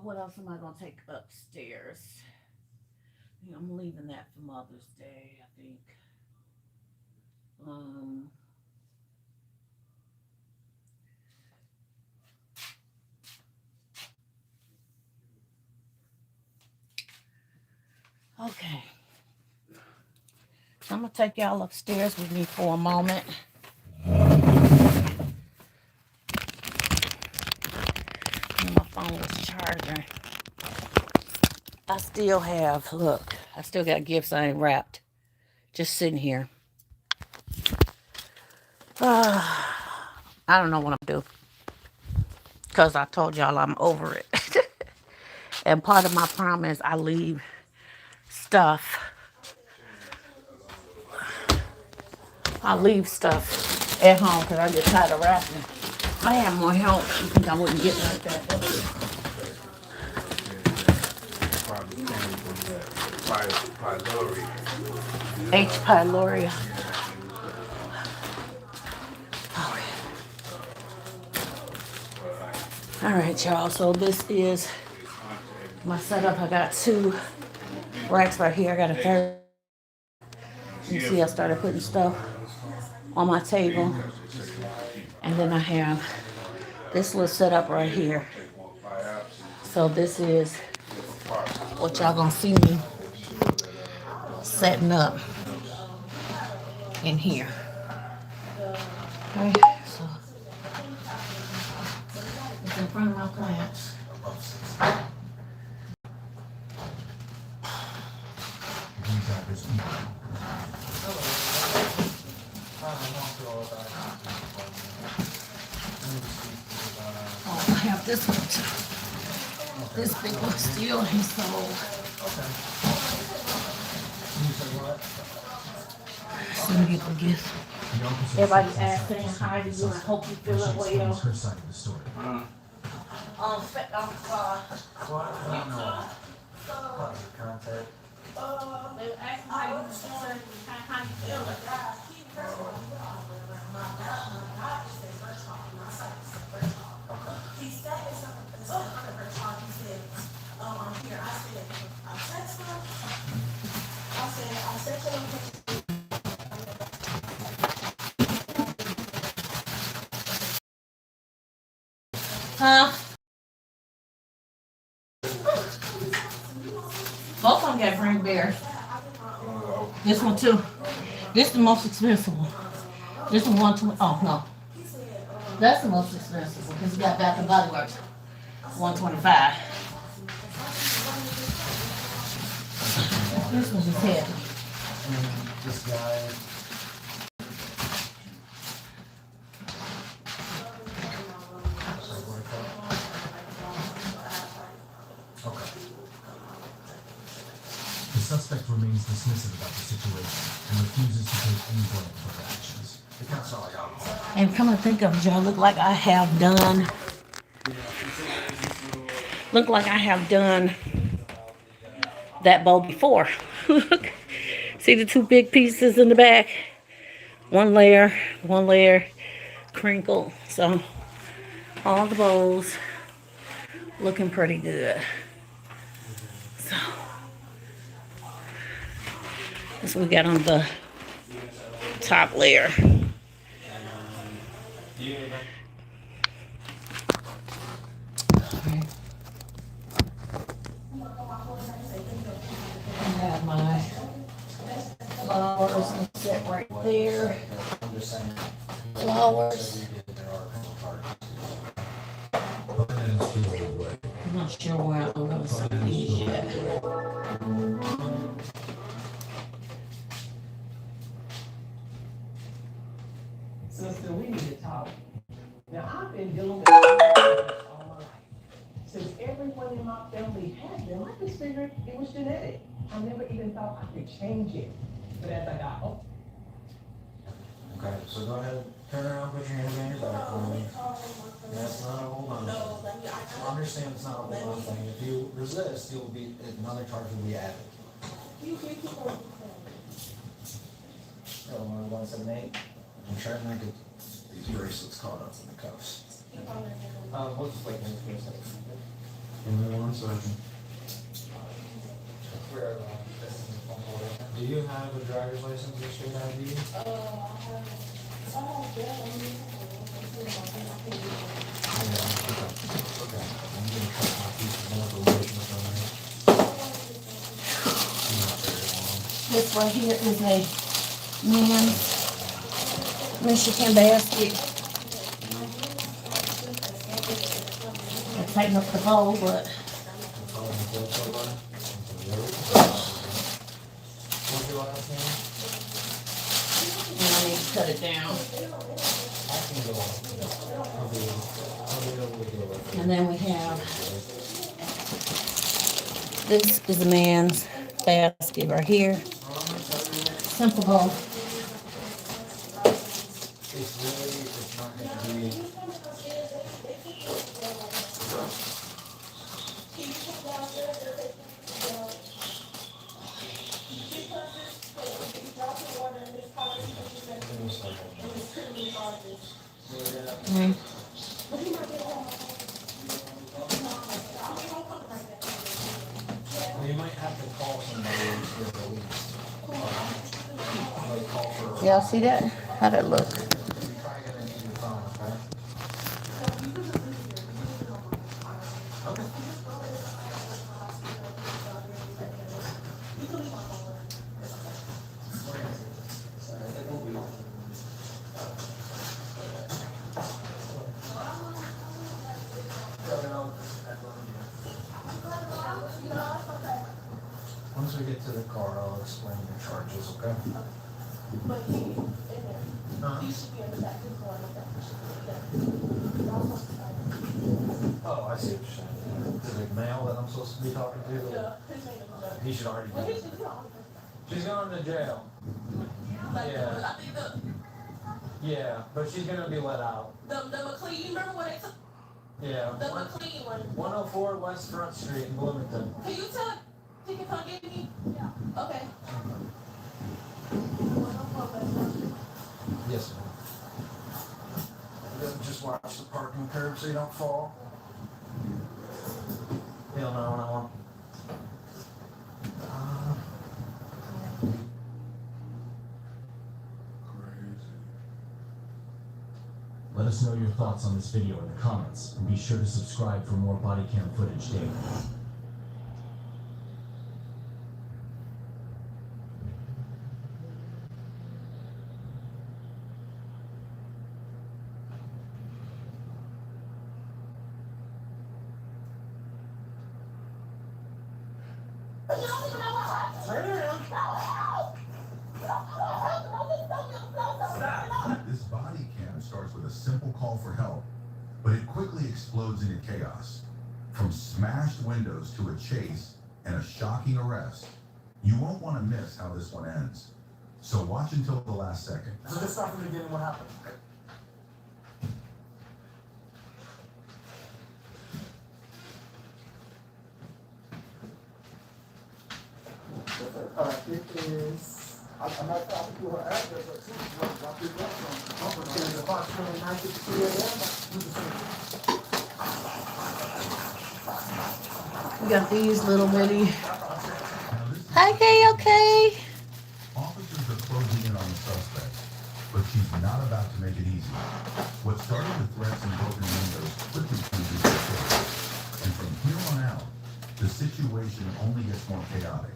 What else am I going to take upstairs? I'm leaving that for Mother's Day, I think. Okay. So I'm going to take y'all upstairs with me for a moment. My phone was charging. I still have, look, I still got gifts I ain't wrapped. Just sitting here. I don't know what I'm doing. Because I told y'all I'm over it. And part of my promise, I leave stuff. I leave stuff at home because I get tired of wrapping. If I had more help, you think I wouldn't get like that. H. pylori. All right, y'all. So this is my setup. I got 2 racks right here. I got a 3rd. You see, I started putting stuff on my table. And then I have this little setup right here. So this is what y'all gonna see me setting up in here. Okay, so it's in front of my plants. Oh, I have this one too. This big one still ain't sold. So let me get the gift. Everybody asking how you doing. I hope you feel that way, y'all. They were asking how you doing, how you feeling. He said something. I'm here. I said, I text him. I said, I sent him. Huh? Both of them got green bears. This one too. This is the most expensive one. This one 120. Oh no, that's the most expensive one because you got Bath and Body Works. 125. This one's just heavy. This guy. The suspect remains dismissive about the situation and refuses to take any blame for her actions. And come to think of it, y'all, look like I have done that bow before. Look. See the 2 big pieces in the back? One layer, crinkled. So all the bows looking pretty good. So that's what we got on the top layer. I have my their I'm just saying. flowers. There are a couple parties. I'm not sure where I'm gonna set these yet. Sister, we need to talk. Now, I've been dealing with all my life. Since everyone in my family had them, I just figured it was genetic. I never even thought I could change it. But as I got older, Okay, so go ahead, turn around, put your hands behind your back for me. That's not a hold on thing. I understand it's not a hold on thing. If you resist, you'll be, another charge will be added. So, 178. I'm trying not to get these bracelets caught up in the cuffs. We'll just wait for a second. Give me 1 second. Do you have a driver's license or state ID? Okay. I'm gonna cut my piece of more information from here. Not very long. This right here is a men's Michigan basket. I tighten up the bowl, but What's your last name? I need to cut it down. I can go on. I'll be able to deal with it. And then we have, this is a man's basket right here. Simple bowl. It's not gonna be. Mm. You might have to call somebody to get released. Like call for. Y'all see that? How'd it look? You're probably gonna need your phone, okay? Okay. Once we get to the car, I'll explain your charges, okay? Oh, I see what you're saying. The male that I'm supposed to be talking to? He should already be. She's going to jail. Yeah. Yeah, but she's gonna be let out. The McLean, you remember when they took Yeah. the McLean one? 104 West Front Street in Bloomington. Can you tell she can come get me? Yeah. Okay. Yes, ma'am. Just watch the parking curb so you don't fall. Hell no, I want. Let us know your thoughts on this video in the comments, and be sure to subscribe for more body cam footage daily. This body cam starts with a simple call for help, but it quickly explodes into chaos. From smashed windows to a chase and a shocking arrest. You won't want to miss how this one ends. So watch until the last second. So just start from the beginning, what happened? It is, I'm not talking to her address, but she's going to drop it off. It is approximately 9:52 a.m. We got these little bitty. Now, this is Hi, Kay, okay? Officers are closing in on the suspect, but she's not about to make it easy. What started with threats and broken windows quickly turned into a chase. And from here on out, the situation only gets more chaotic.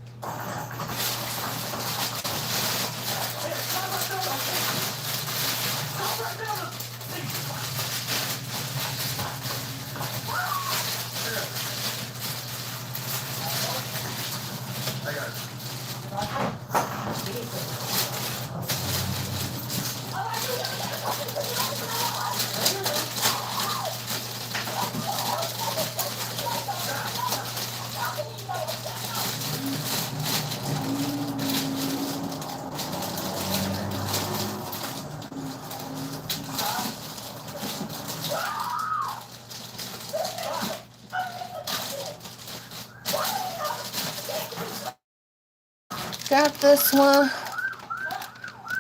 Got this one.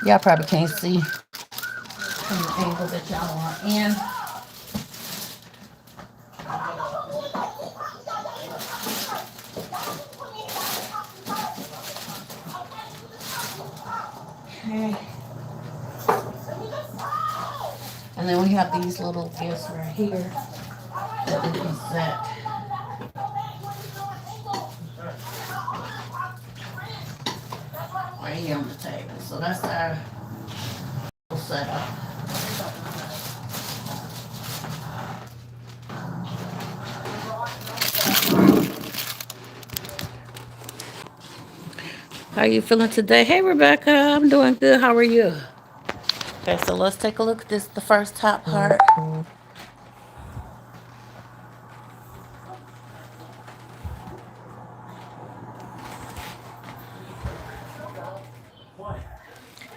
Y'all probably can't see from the angle that y'all are in. Okay. And then we have these little gifts right here that we can set right here on the table. So that's our setup. How are you feeling today? Hey, Rebecca, I'm doing good. How are you? Okay, so let's take a look at this, the first top part.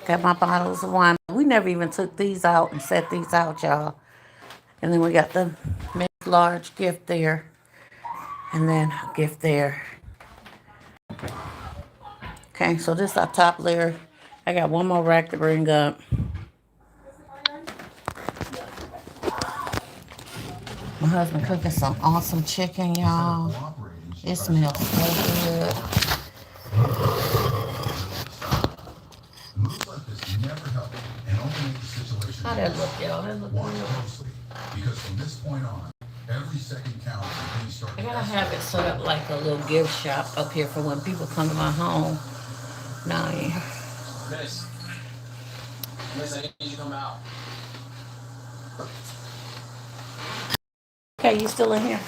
Got my bottles of wine. We never even took these out and set these out, y'all. And then we got the mixed large gift there. And then a gift there. Okay, so this is our top layer. I got one more rack to bring up. My husband cooking some awesome chicken, y'all. It smells so good. Moves like this never help and only make the situation How that look, y'all? That look Watch good. closely, because from this point on, every second counts and things start I to gotta have it set up like a little gift shop up here for when people come to my home. Miss, I need you to come out. Okay, you still in here?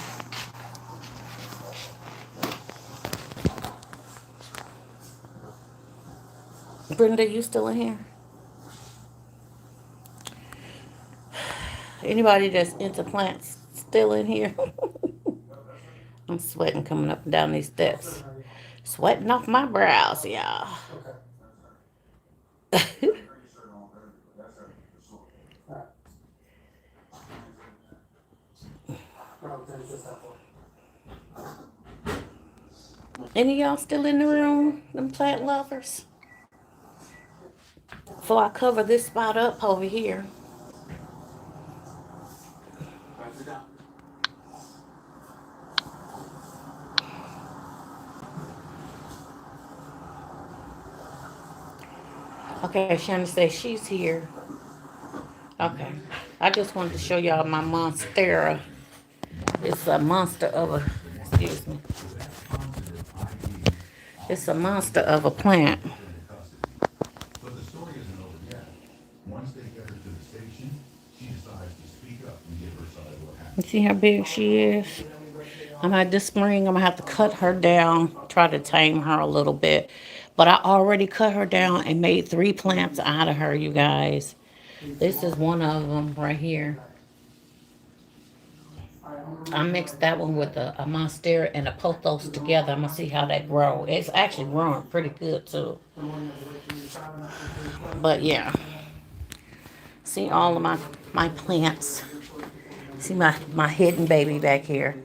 Brenda, you still in here? Anybody that's into plants still in here? I'm sweating coming up and down these steps. Sweating off my brows, y'all. Any of y'all still in the room? Them plant lovers? Before I cover this spot up over here. Okay, Shannon says she's here. Okay. I just wanted to show y'all my monstera. It's a monster of a, excuse me. It's a monster of a plant. But the story isn't over yet. Once they get her to the station, she decides to speak up and give her side of what happened. You see how big she is? This spring, I'm gonna have to cut her down, try to tame her a little bit. But I already cut her down and made 3 plants out of her, you guys. This is one of them right here. I mixed that one with a monstera and a pothos together. I'm gonna see how that grows. It's actually growing pretty good too. But yeah, see all of my plants. See my hidden baby back here.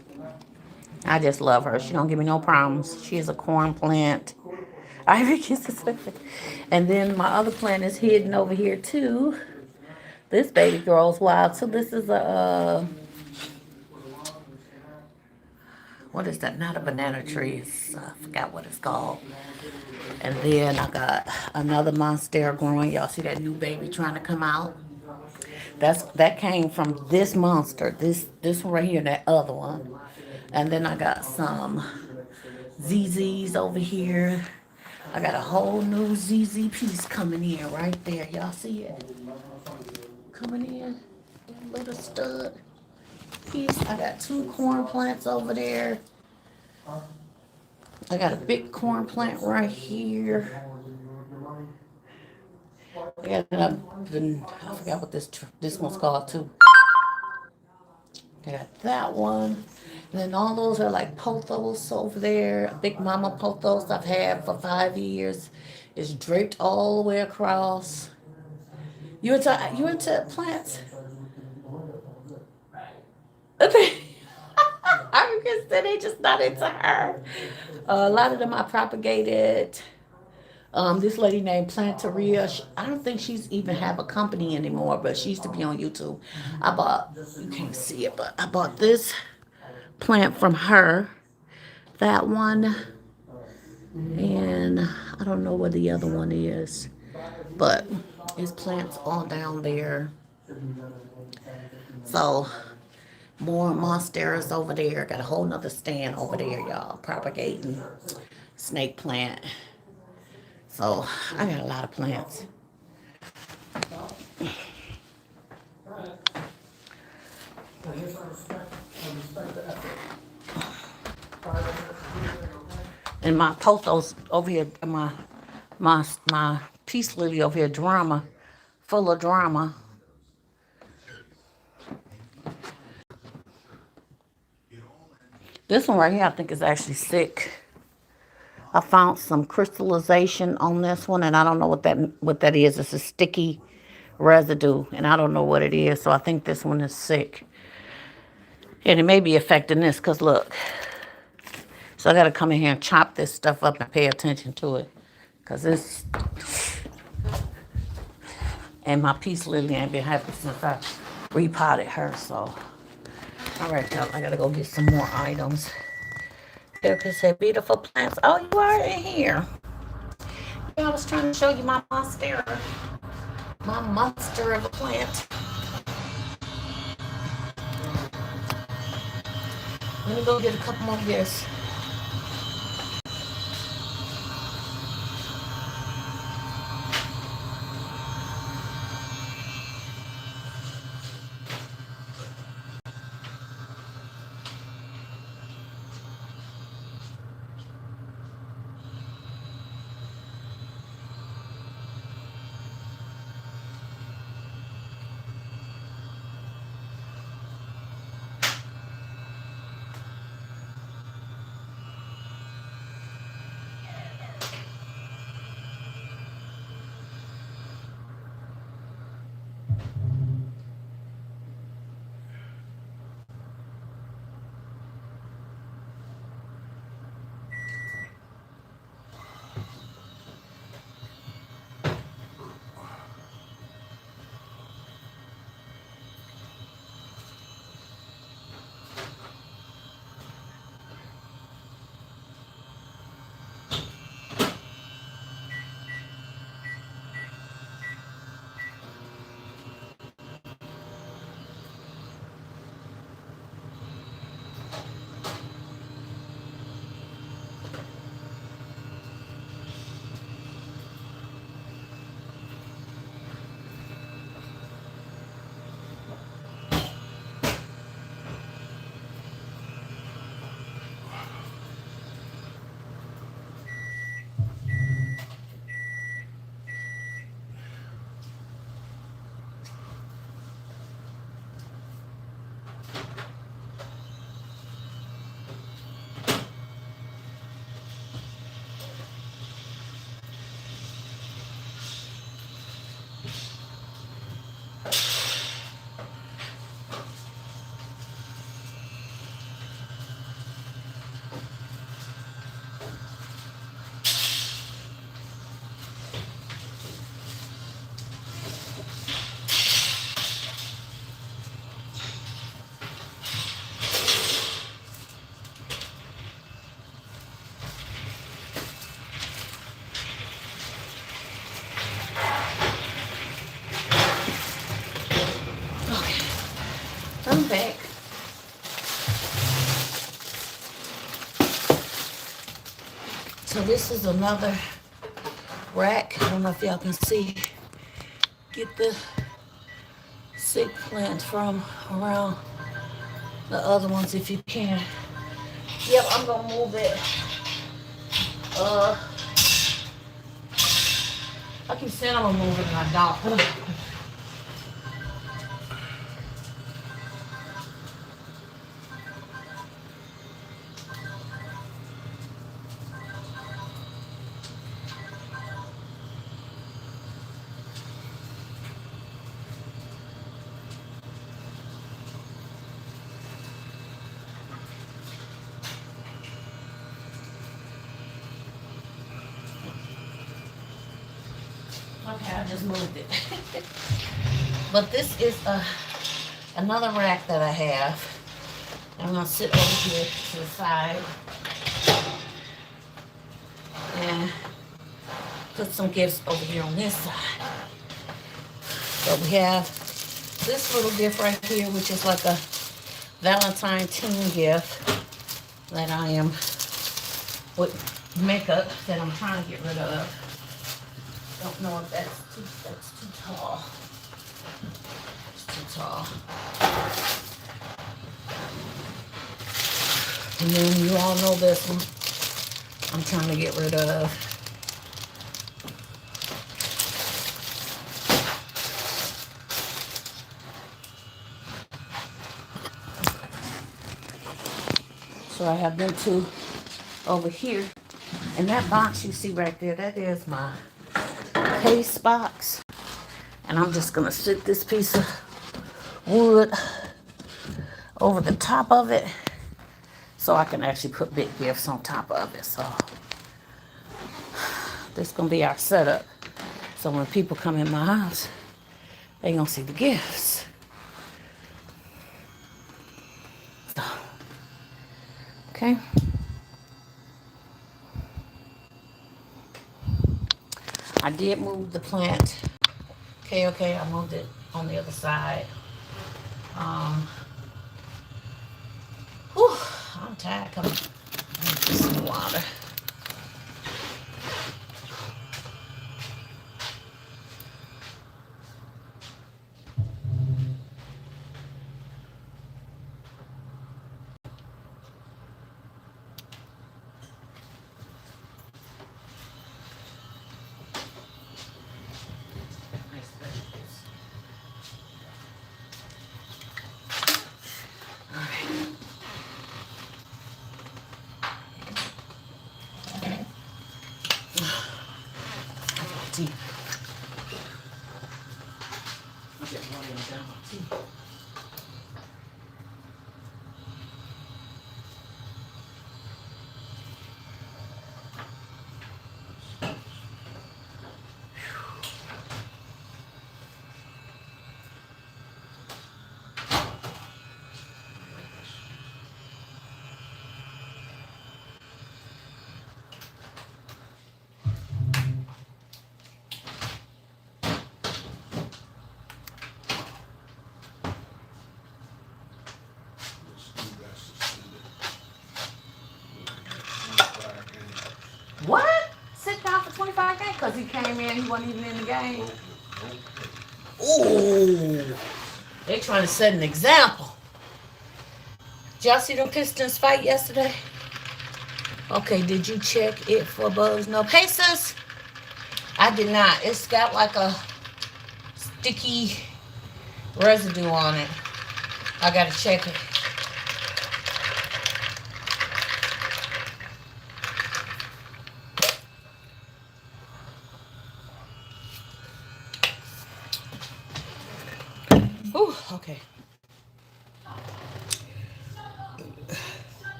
I just love her. She don't give me no problems. She is a corn plant. Ivy kisses. And then my other plant is hidden over here too. This baby grows wild. So this is a what is that? Not a banana tree. I forgot what it's called. And then I got another monstera growing. Y'all see that new baby trying to come out? That came from this monster. This one right here, and that other one. And then I got some ZZs over here. I got a whole new ZZ piece coming in right there. Y'all see it? Coming in. Little stud piece. I got 2 corn plants over there. I got a big corn plant right here. I forgot what this one's called too. I got that one. And then all those are like pothos over there. A big mama pothos I've had for 5 years. It's draped all the way across. You into plants? I can say they just not into her. A lot of them I propagated This lady named Plantaria, I don't think she's even have a company anymore, but she used to be on YouTube. I bought, you can't see it, but I bought this plant from her. That one, and I don't know what the other one is, but it's plants all down there. So more monsteras over there. Got a whole nother stand over there, y'all, propagating snake plant. So I got a lot of plants. And my pothos over here, my peace lily over here, drama, full of drama. This one right here, I think is actually sick. I found some crystallization on this one, and I don't know what that is. It's a sticky residue, and I don't know what it is. So I think this one is sick, and it may be affecting this. Cause look, so I gotta come in here and chop this stuff up and pay attention to it, cause it's. And my peace lily ain't been happy since I repotted her. So, all right, y'all, I gotta go get some more items. Erica said, beautiful plants. Oh, you are in here. Yeah, I was trying to show you my monstera. My monster of a plant. Let me go get a couple more of this. Okay, I'm back. So this is another rack. I don't know if y'all can see. Get the sick plants from around the other ones if you can. Yep, I'm gonna move it. I keep saying I'm gonna move it and I don't. just moved it. But this is another rack that I have. I'm gonna sit over here to the side and put some gifts over here on this side. So we have this little gift right here, which is like a Valentine teen gift that I am with makeup that I'm trying to get rid of. Don't know if that's too tall. It's too tall. And then you all know this one I'm trying to get rid of. So I have them two over here. And that box you see right there, that is my case box. And I'm just gonna sit this piece of wood over the top of it so I can actually put big gifts on top of it. So this is gonna be our setup. So when people come in my house, they gonna see the gifts. So, okay. I did move the plant. Okay, I moved it on the other side. Whew, I'm tired. Come on. Get some water. Tea. I'll get water down my tea. What? Sit down for 25 games? Because he came in, he wasn't even in the game. Ooh. They trying to set an example. Did y'all see them Pistons fight yesterday? Okay, did you check it for bugs? No. Hey, sis. I did not. It's got like a sticky residue on it. I gotta check it. Ooh, okay.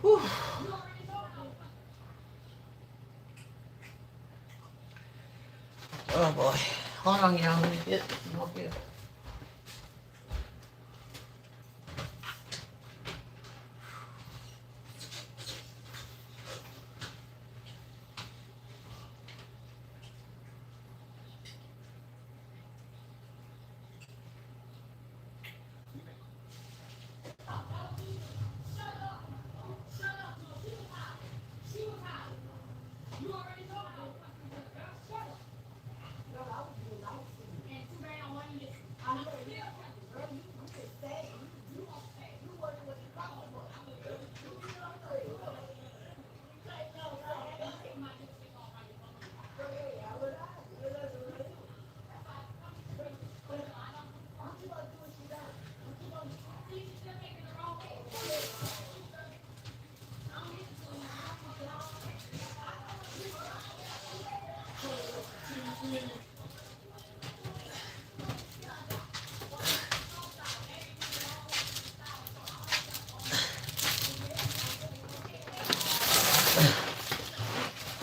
Whew. Oh boy. Hold on, y'all. Let me get more here.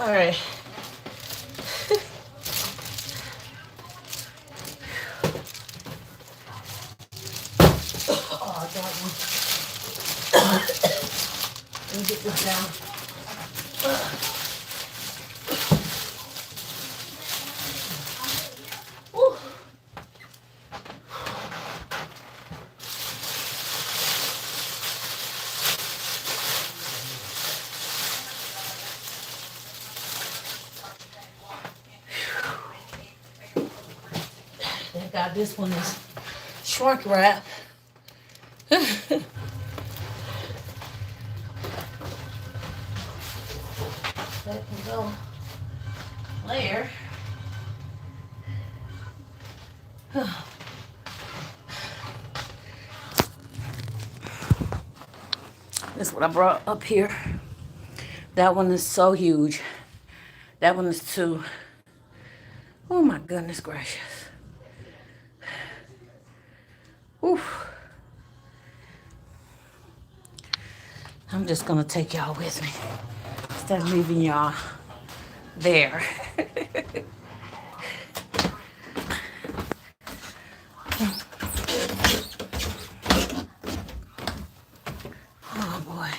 All right. get this down. Woo. Thank God this one is shrink wrap. That can go there. This is what I brought up here. That one is so huge. That one is too. Oh my goodness gracious. Oof. I'm just gonna take y'all with me instead of leaving y'all there. Oh boy.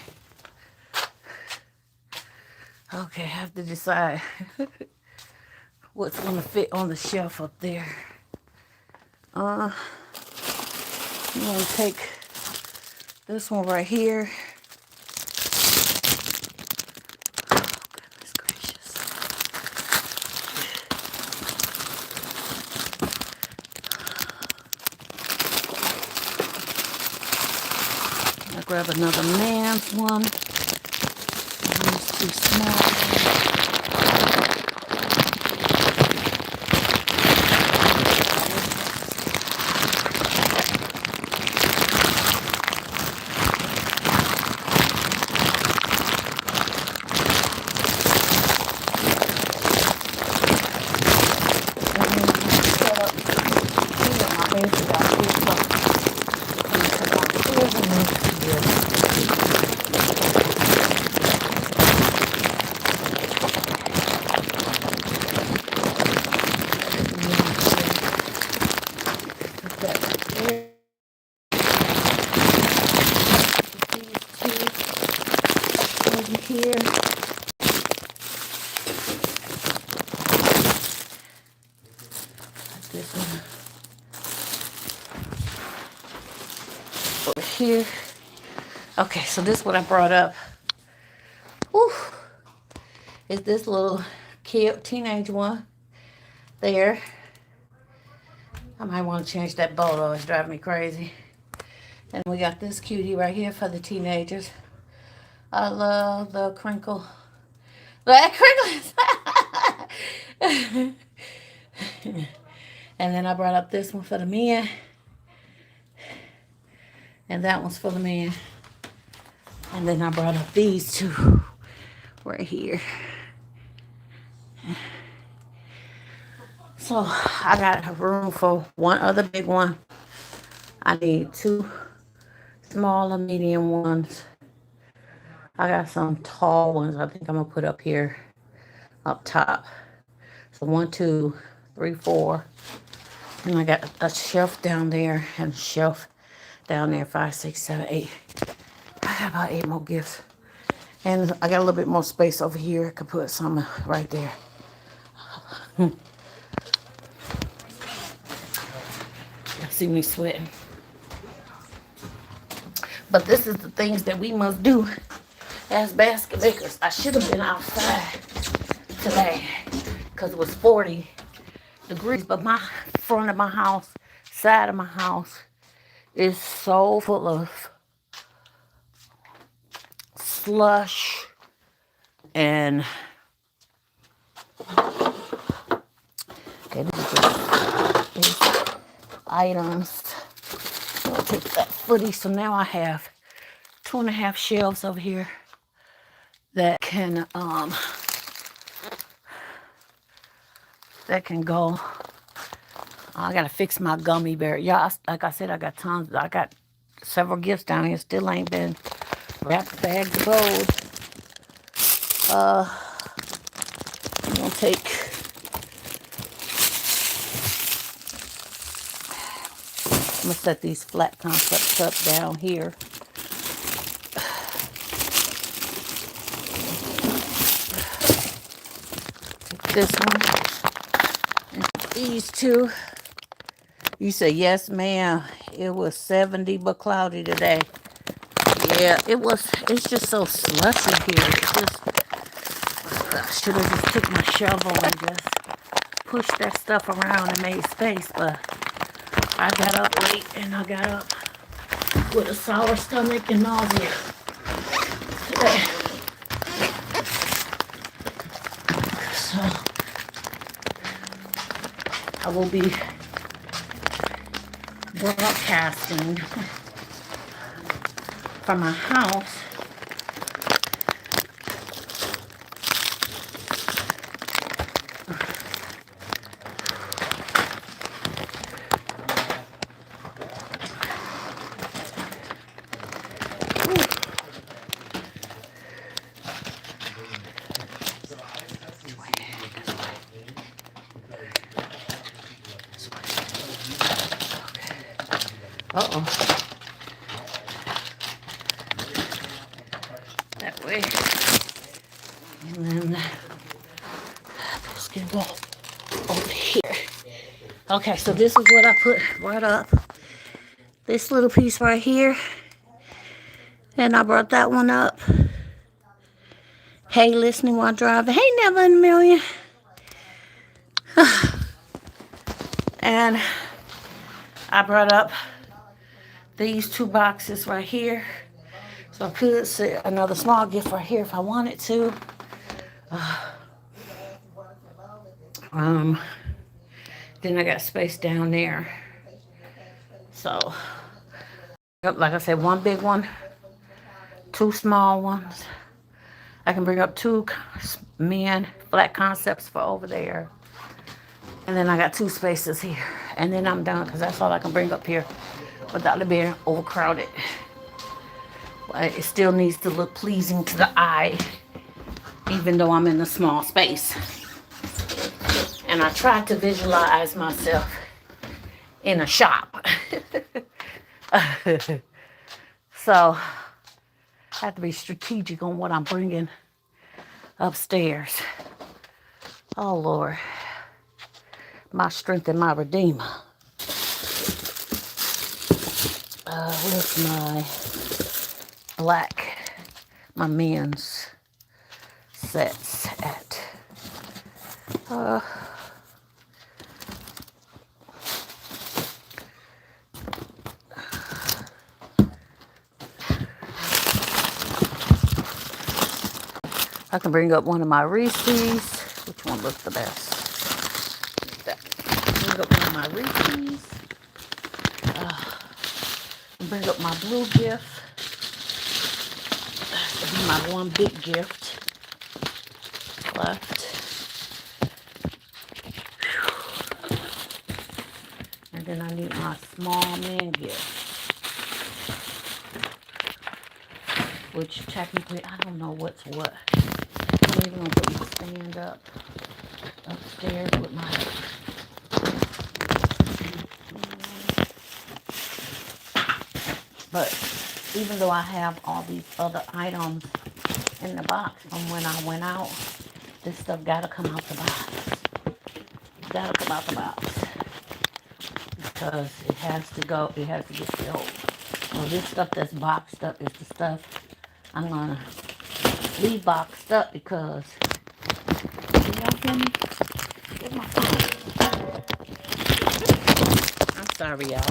Okay, I have to decide what's gonna fit on the shelf up there. I'm gonna take this one right here. Oh, goodness gracious. I'll grab another man's one. One's too small. Here. This one over here. Okay, so this is what I brought up. Whew. Is this little cute teenage one there. I might want to change that bow though. It's driving me crazy. And we got this cutie right here for the teenagers. I love the crinkle. That crinkles. And then I brought up this one for the men. And that one's for the men. And then I brought up these two right here. So I got a room for one other big one. I need two smaller medium ones. I got some tall ones I think I'm gonna put up here up top. So 1, 2, 3, 4. And I got a shelf down there and a shelf down there, 5, 6, 7, 8. I got about 8 more gifts. And I got a little bit more space over here. I could put some right there. Y'all see me sweating. But this is the things that we must do as basket makers. I should have been outside today because it was 40 degrees. But my front of my house, side of my house is so full of slush and okay, this is just these items. So I'll take that footy. So now I have 2.5 shelves over here that can go. I gotta fix my gummy bear. Yeah, like I said, I got tons. I got several gifts down here. Still ain't been wrapped, bagged, bowled. I'm gonna take I'm gonna set these flat concepts up down here. This one. And these two. You say, yes, ma'am. It was 70 but cloudy today. Yeah, it was. It's just so slushy here. It's just, I should have just took my shovel and just pushed that stuff around and made space. But I got up late and I got up with a sour stomach and nausea today. So I will be broadcasting from my house. Uh-oh. That way. And then this can go over here. Okay, so this is what I put right up. This little piece right here. And I brought that one up. Hey, listening while driving. Hey, never in a million. And I brought up these two boxes right here. So I could set another small gift right here if I wanted to. Then I got space down there. So, like I said, one big one, two small ones. I can bring up two men flat concepts for over there. And then I got two spaces here. And then I'm done because that's all I can bring up here without it being overcrowded. But it still needs to look pleasing to the eye, even though I'm in a small space. And I tried to visualize myself in a shop. So I have to be strategic on what I'm bringing upstairs. Oh, Lord. My strength and my redeemer. Where's my black, my men's sets at? I can bring up one of my Reese's. Which one looks the best? Bring up one of my Reese's. Bring up my blue gift. That'll be my one big gift left. And then I need my small man gift. Which technically, I don't know what's what. I'm even going to put my stand up upstairs with my... But even though I have all these other items in the box from when I went out, this stuff gotta come out the box. Gotta come out the box. Because it has to go, it has to get filled. So this stuff that's boxed up is the stuff I'm gonna leave boxed up because y'all hear me? Where's my phone? I'm sorry, y'all.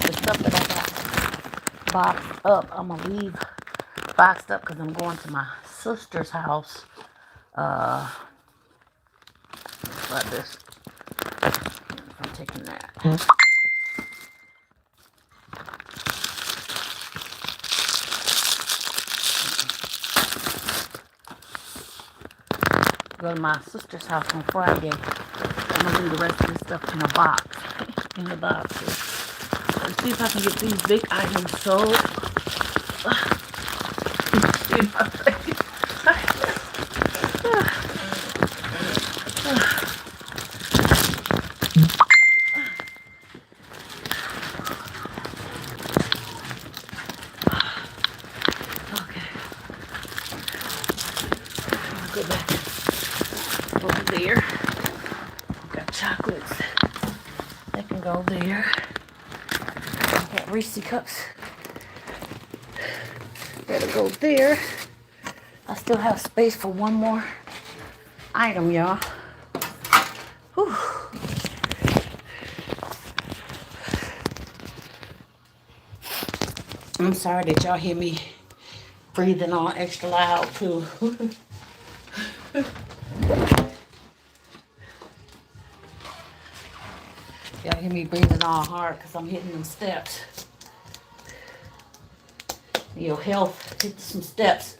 The stuff that I got boxed up, I'm gonna leave boxed up because I'm going to my sister's house. Like this. I'm taking that. Go to my sister's house on Friday. I'm gonna leave the rest of this stuff in a box. In the boxes. Let's see if I can get these big items sold. Okay. Go back. What we go there. I got Reese cups. Better go there. I still have space for one more item, y'all. Whew. I'm sorry that y'all hear me breathing all extra loud too. Y'all hear me breathing all hard because I'm hitting them steps. Your health, hit some steps.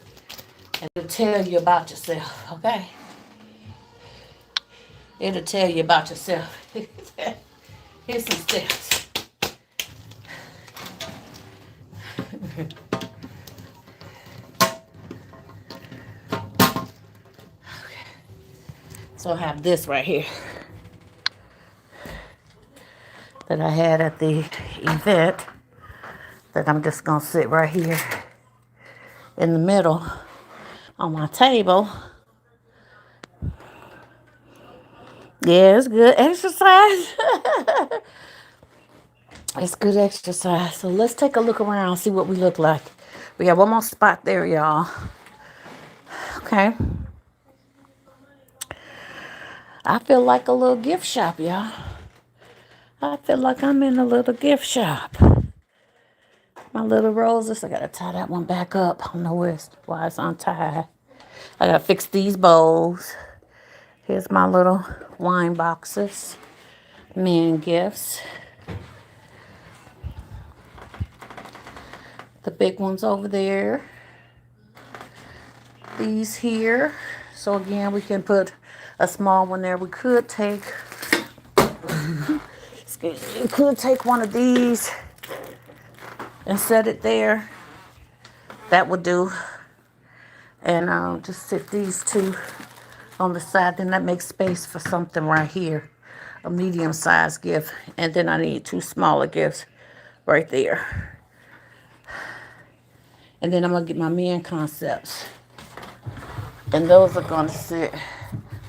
And it'll tell you about yourself, okay? It'll tell you about yourself. Here's some steps. So I have this right here that I had at the event that I'm just gonna sit right here in the middle on my table. Yeah, it's good exercise. It's good exercise. So let's take a look around, see what we look like. We got one more spot there, y'all. Okay. I feel like a little gift shop, y'all. I feel like I'm in a little gift shop. My little roses. I gotta tie that one back up. I don't know why it's untied. I gotta fix these bowls. Here's my little wine boxes. Men gifts. The big ones over there. These here. So again, we can put a small one there. We could take, you could take one of these and set it there. That would do. And just sit these two on the side. Then that makes space for something right here. A medium-sized gift. And then I need two smaller gifts right there. And then I'm going to get my men concepts. And those are going to sit.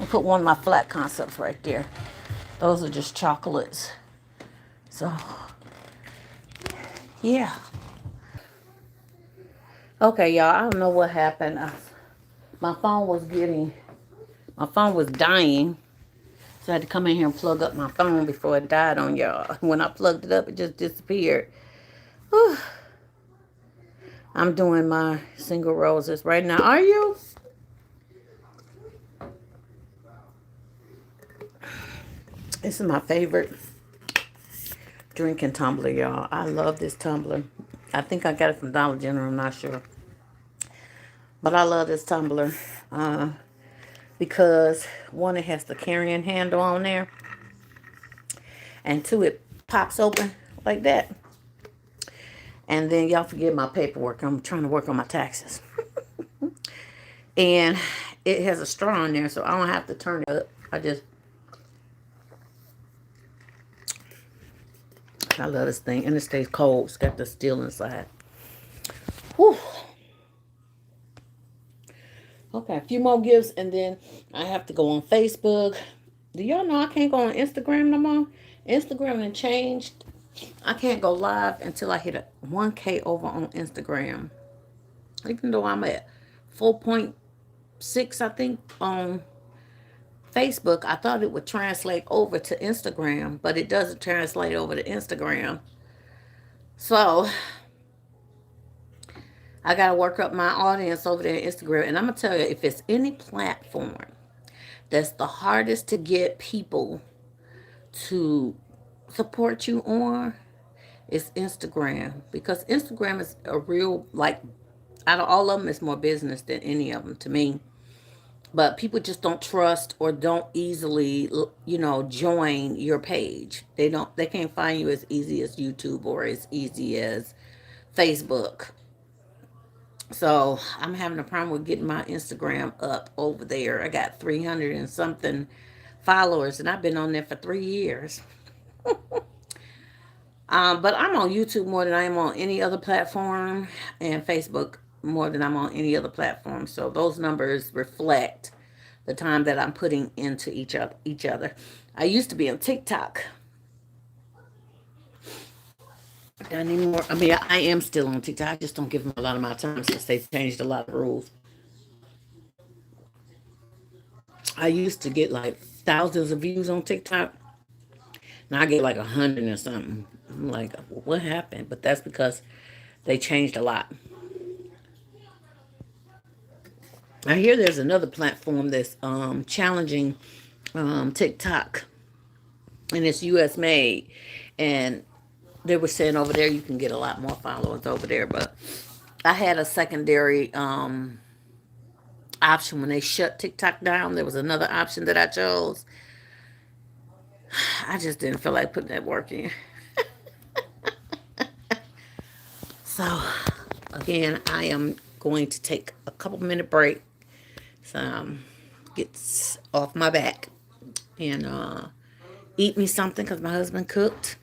I'll put one of my flat concepts right there. Those are just chocolates. So, yeah. Okay, y'all. I don't know what happened. My phone was dying. So I had to come in here and plug up my phone before it died on y'all. When I plugged it up, it just disappeared. Whew. I'm doing my single roses right now. Are you? This is my favorite drinking tumbler, y'all. I love this tumbler. I think I got it from Dollar General. I'm not sure. But I love this tumbler. Because one, it has the carrying handle on there. And two, it pops open like that. And then y'all forgive my paperwork. I'm trying to work on my taxes. And it has a straw in there, so I don't have to turn it up. I love this thing. And it stays cold. It's got the steel inside. Whew. Okay, a few more gifts, and then I have to go on Facebook. Do y'all know I can't go on Instagram no more? Instagram done changed. I can't go live until I hit a 1K over on Instagram. Even though I'm at 4.6, I think, on Facebook. I thought it would translate over to Instagram, but it doesn't translate over to Instagram. So I got to work up my audience over there on Instagram. And I'm going to tell you, if it's any platform that's the hardest to get people to support you on, it's Instagram. Because Instagram is a real, like, out of all of them, it's more business than any of them to me. But people just don't trust or don't easily, join your page. They can't find you as easy as YouTube or as easy as Facebook. So I'm having a problem with getting my Instagram up over there. I got 300 and something followers, and I've been on there for 3 years. But I'm on YouTube more than I am on any other platform, and Facebook more than I'm on any other platform. So those numbers reflect the time that I'm putting into each other. I used to be on TikTok. anymore. I mean, I am still on TikTok. I just don't give them a lot of my time since they changed a lot of rules. I used to get like thousands of views on TikTok. Now I get like 100 or something. I'm like, what happened? But that's because they changed a lot. I hear there's another platform that's challenging TikTok, and it's US made. And they were saying over there you can get a lot more followers over there. But I had a secondary option when they shut TikTok down. There was another option that I chose. I just didn't feel like putting that work in. So, again, I am going to take a couple-minute break. So, get off my back and eat me something because my husband cooked.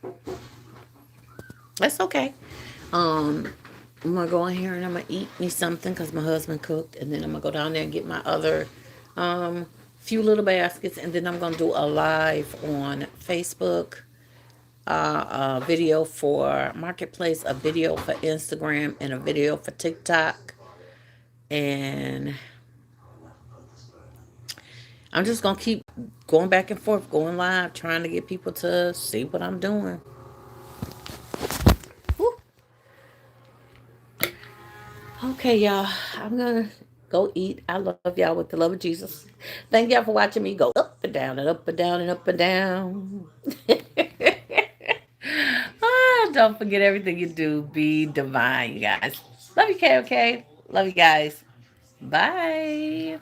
That's okay. I'm going to go in here and I'm going to eat me something because my husband cooked. And then I'm going to go down there and get my other few little baskets. And then I'm going to do a live on Facebook. A video for Marketplace, a video for Instagram, and a video for TikTok. And I'm just going to keep going back and forth, going live, trying to get people to see what I'm doing. Woo. Okay, y'all. I'm going to go eat. I love y'all with the love of Jesus. Thank y'all for watching me go up and down and up and down and up and down. Don't forget everything you do. Be divine, you guys. Love you, K. Okay? Love you guys. Bye.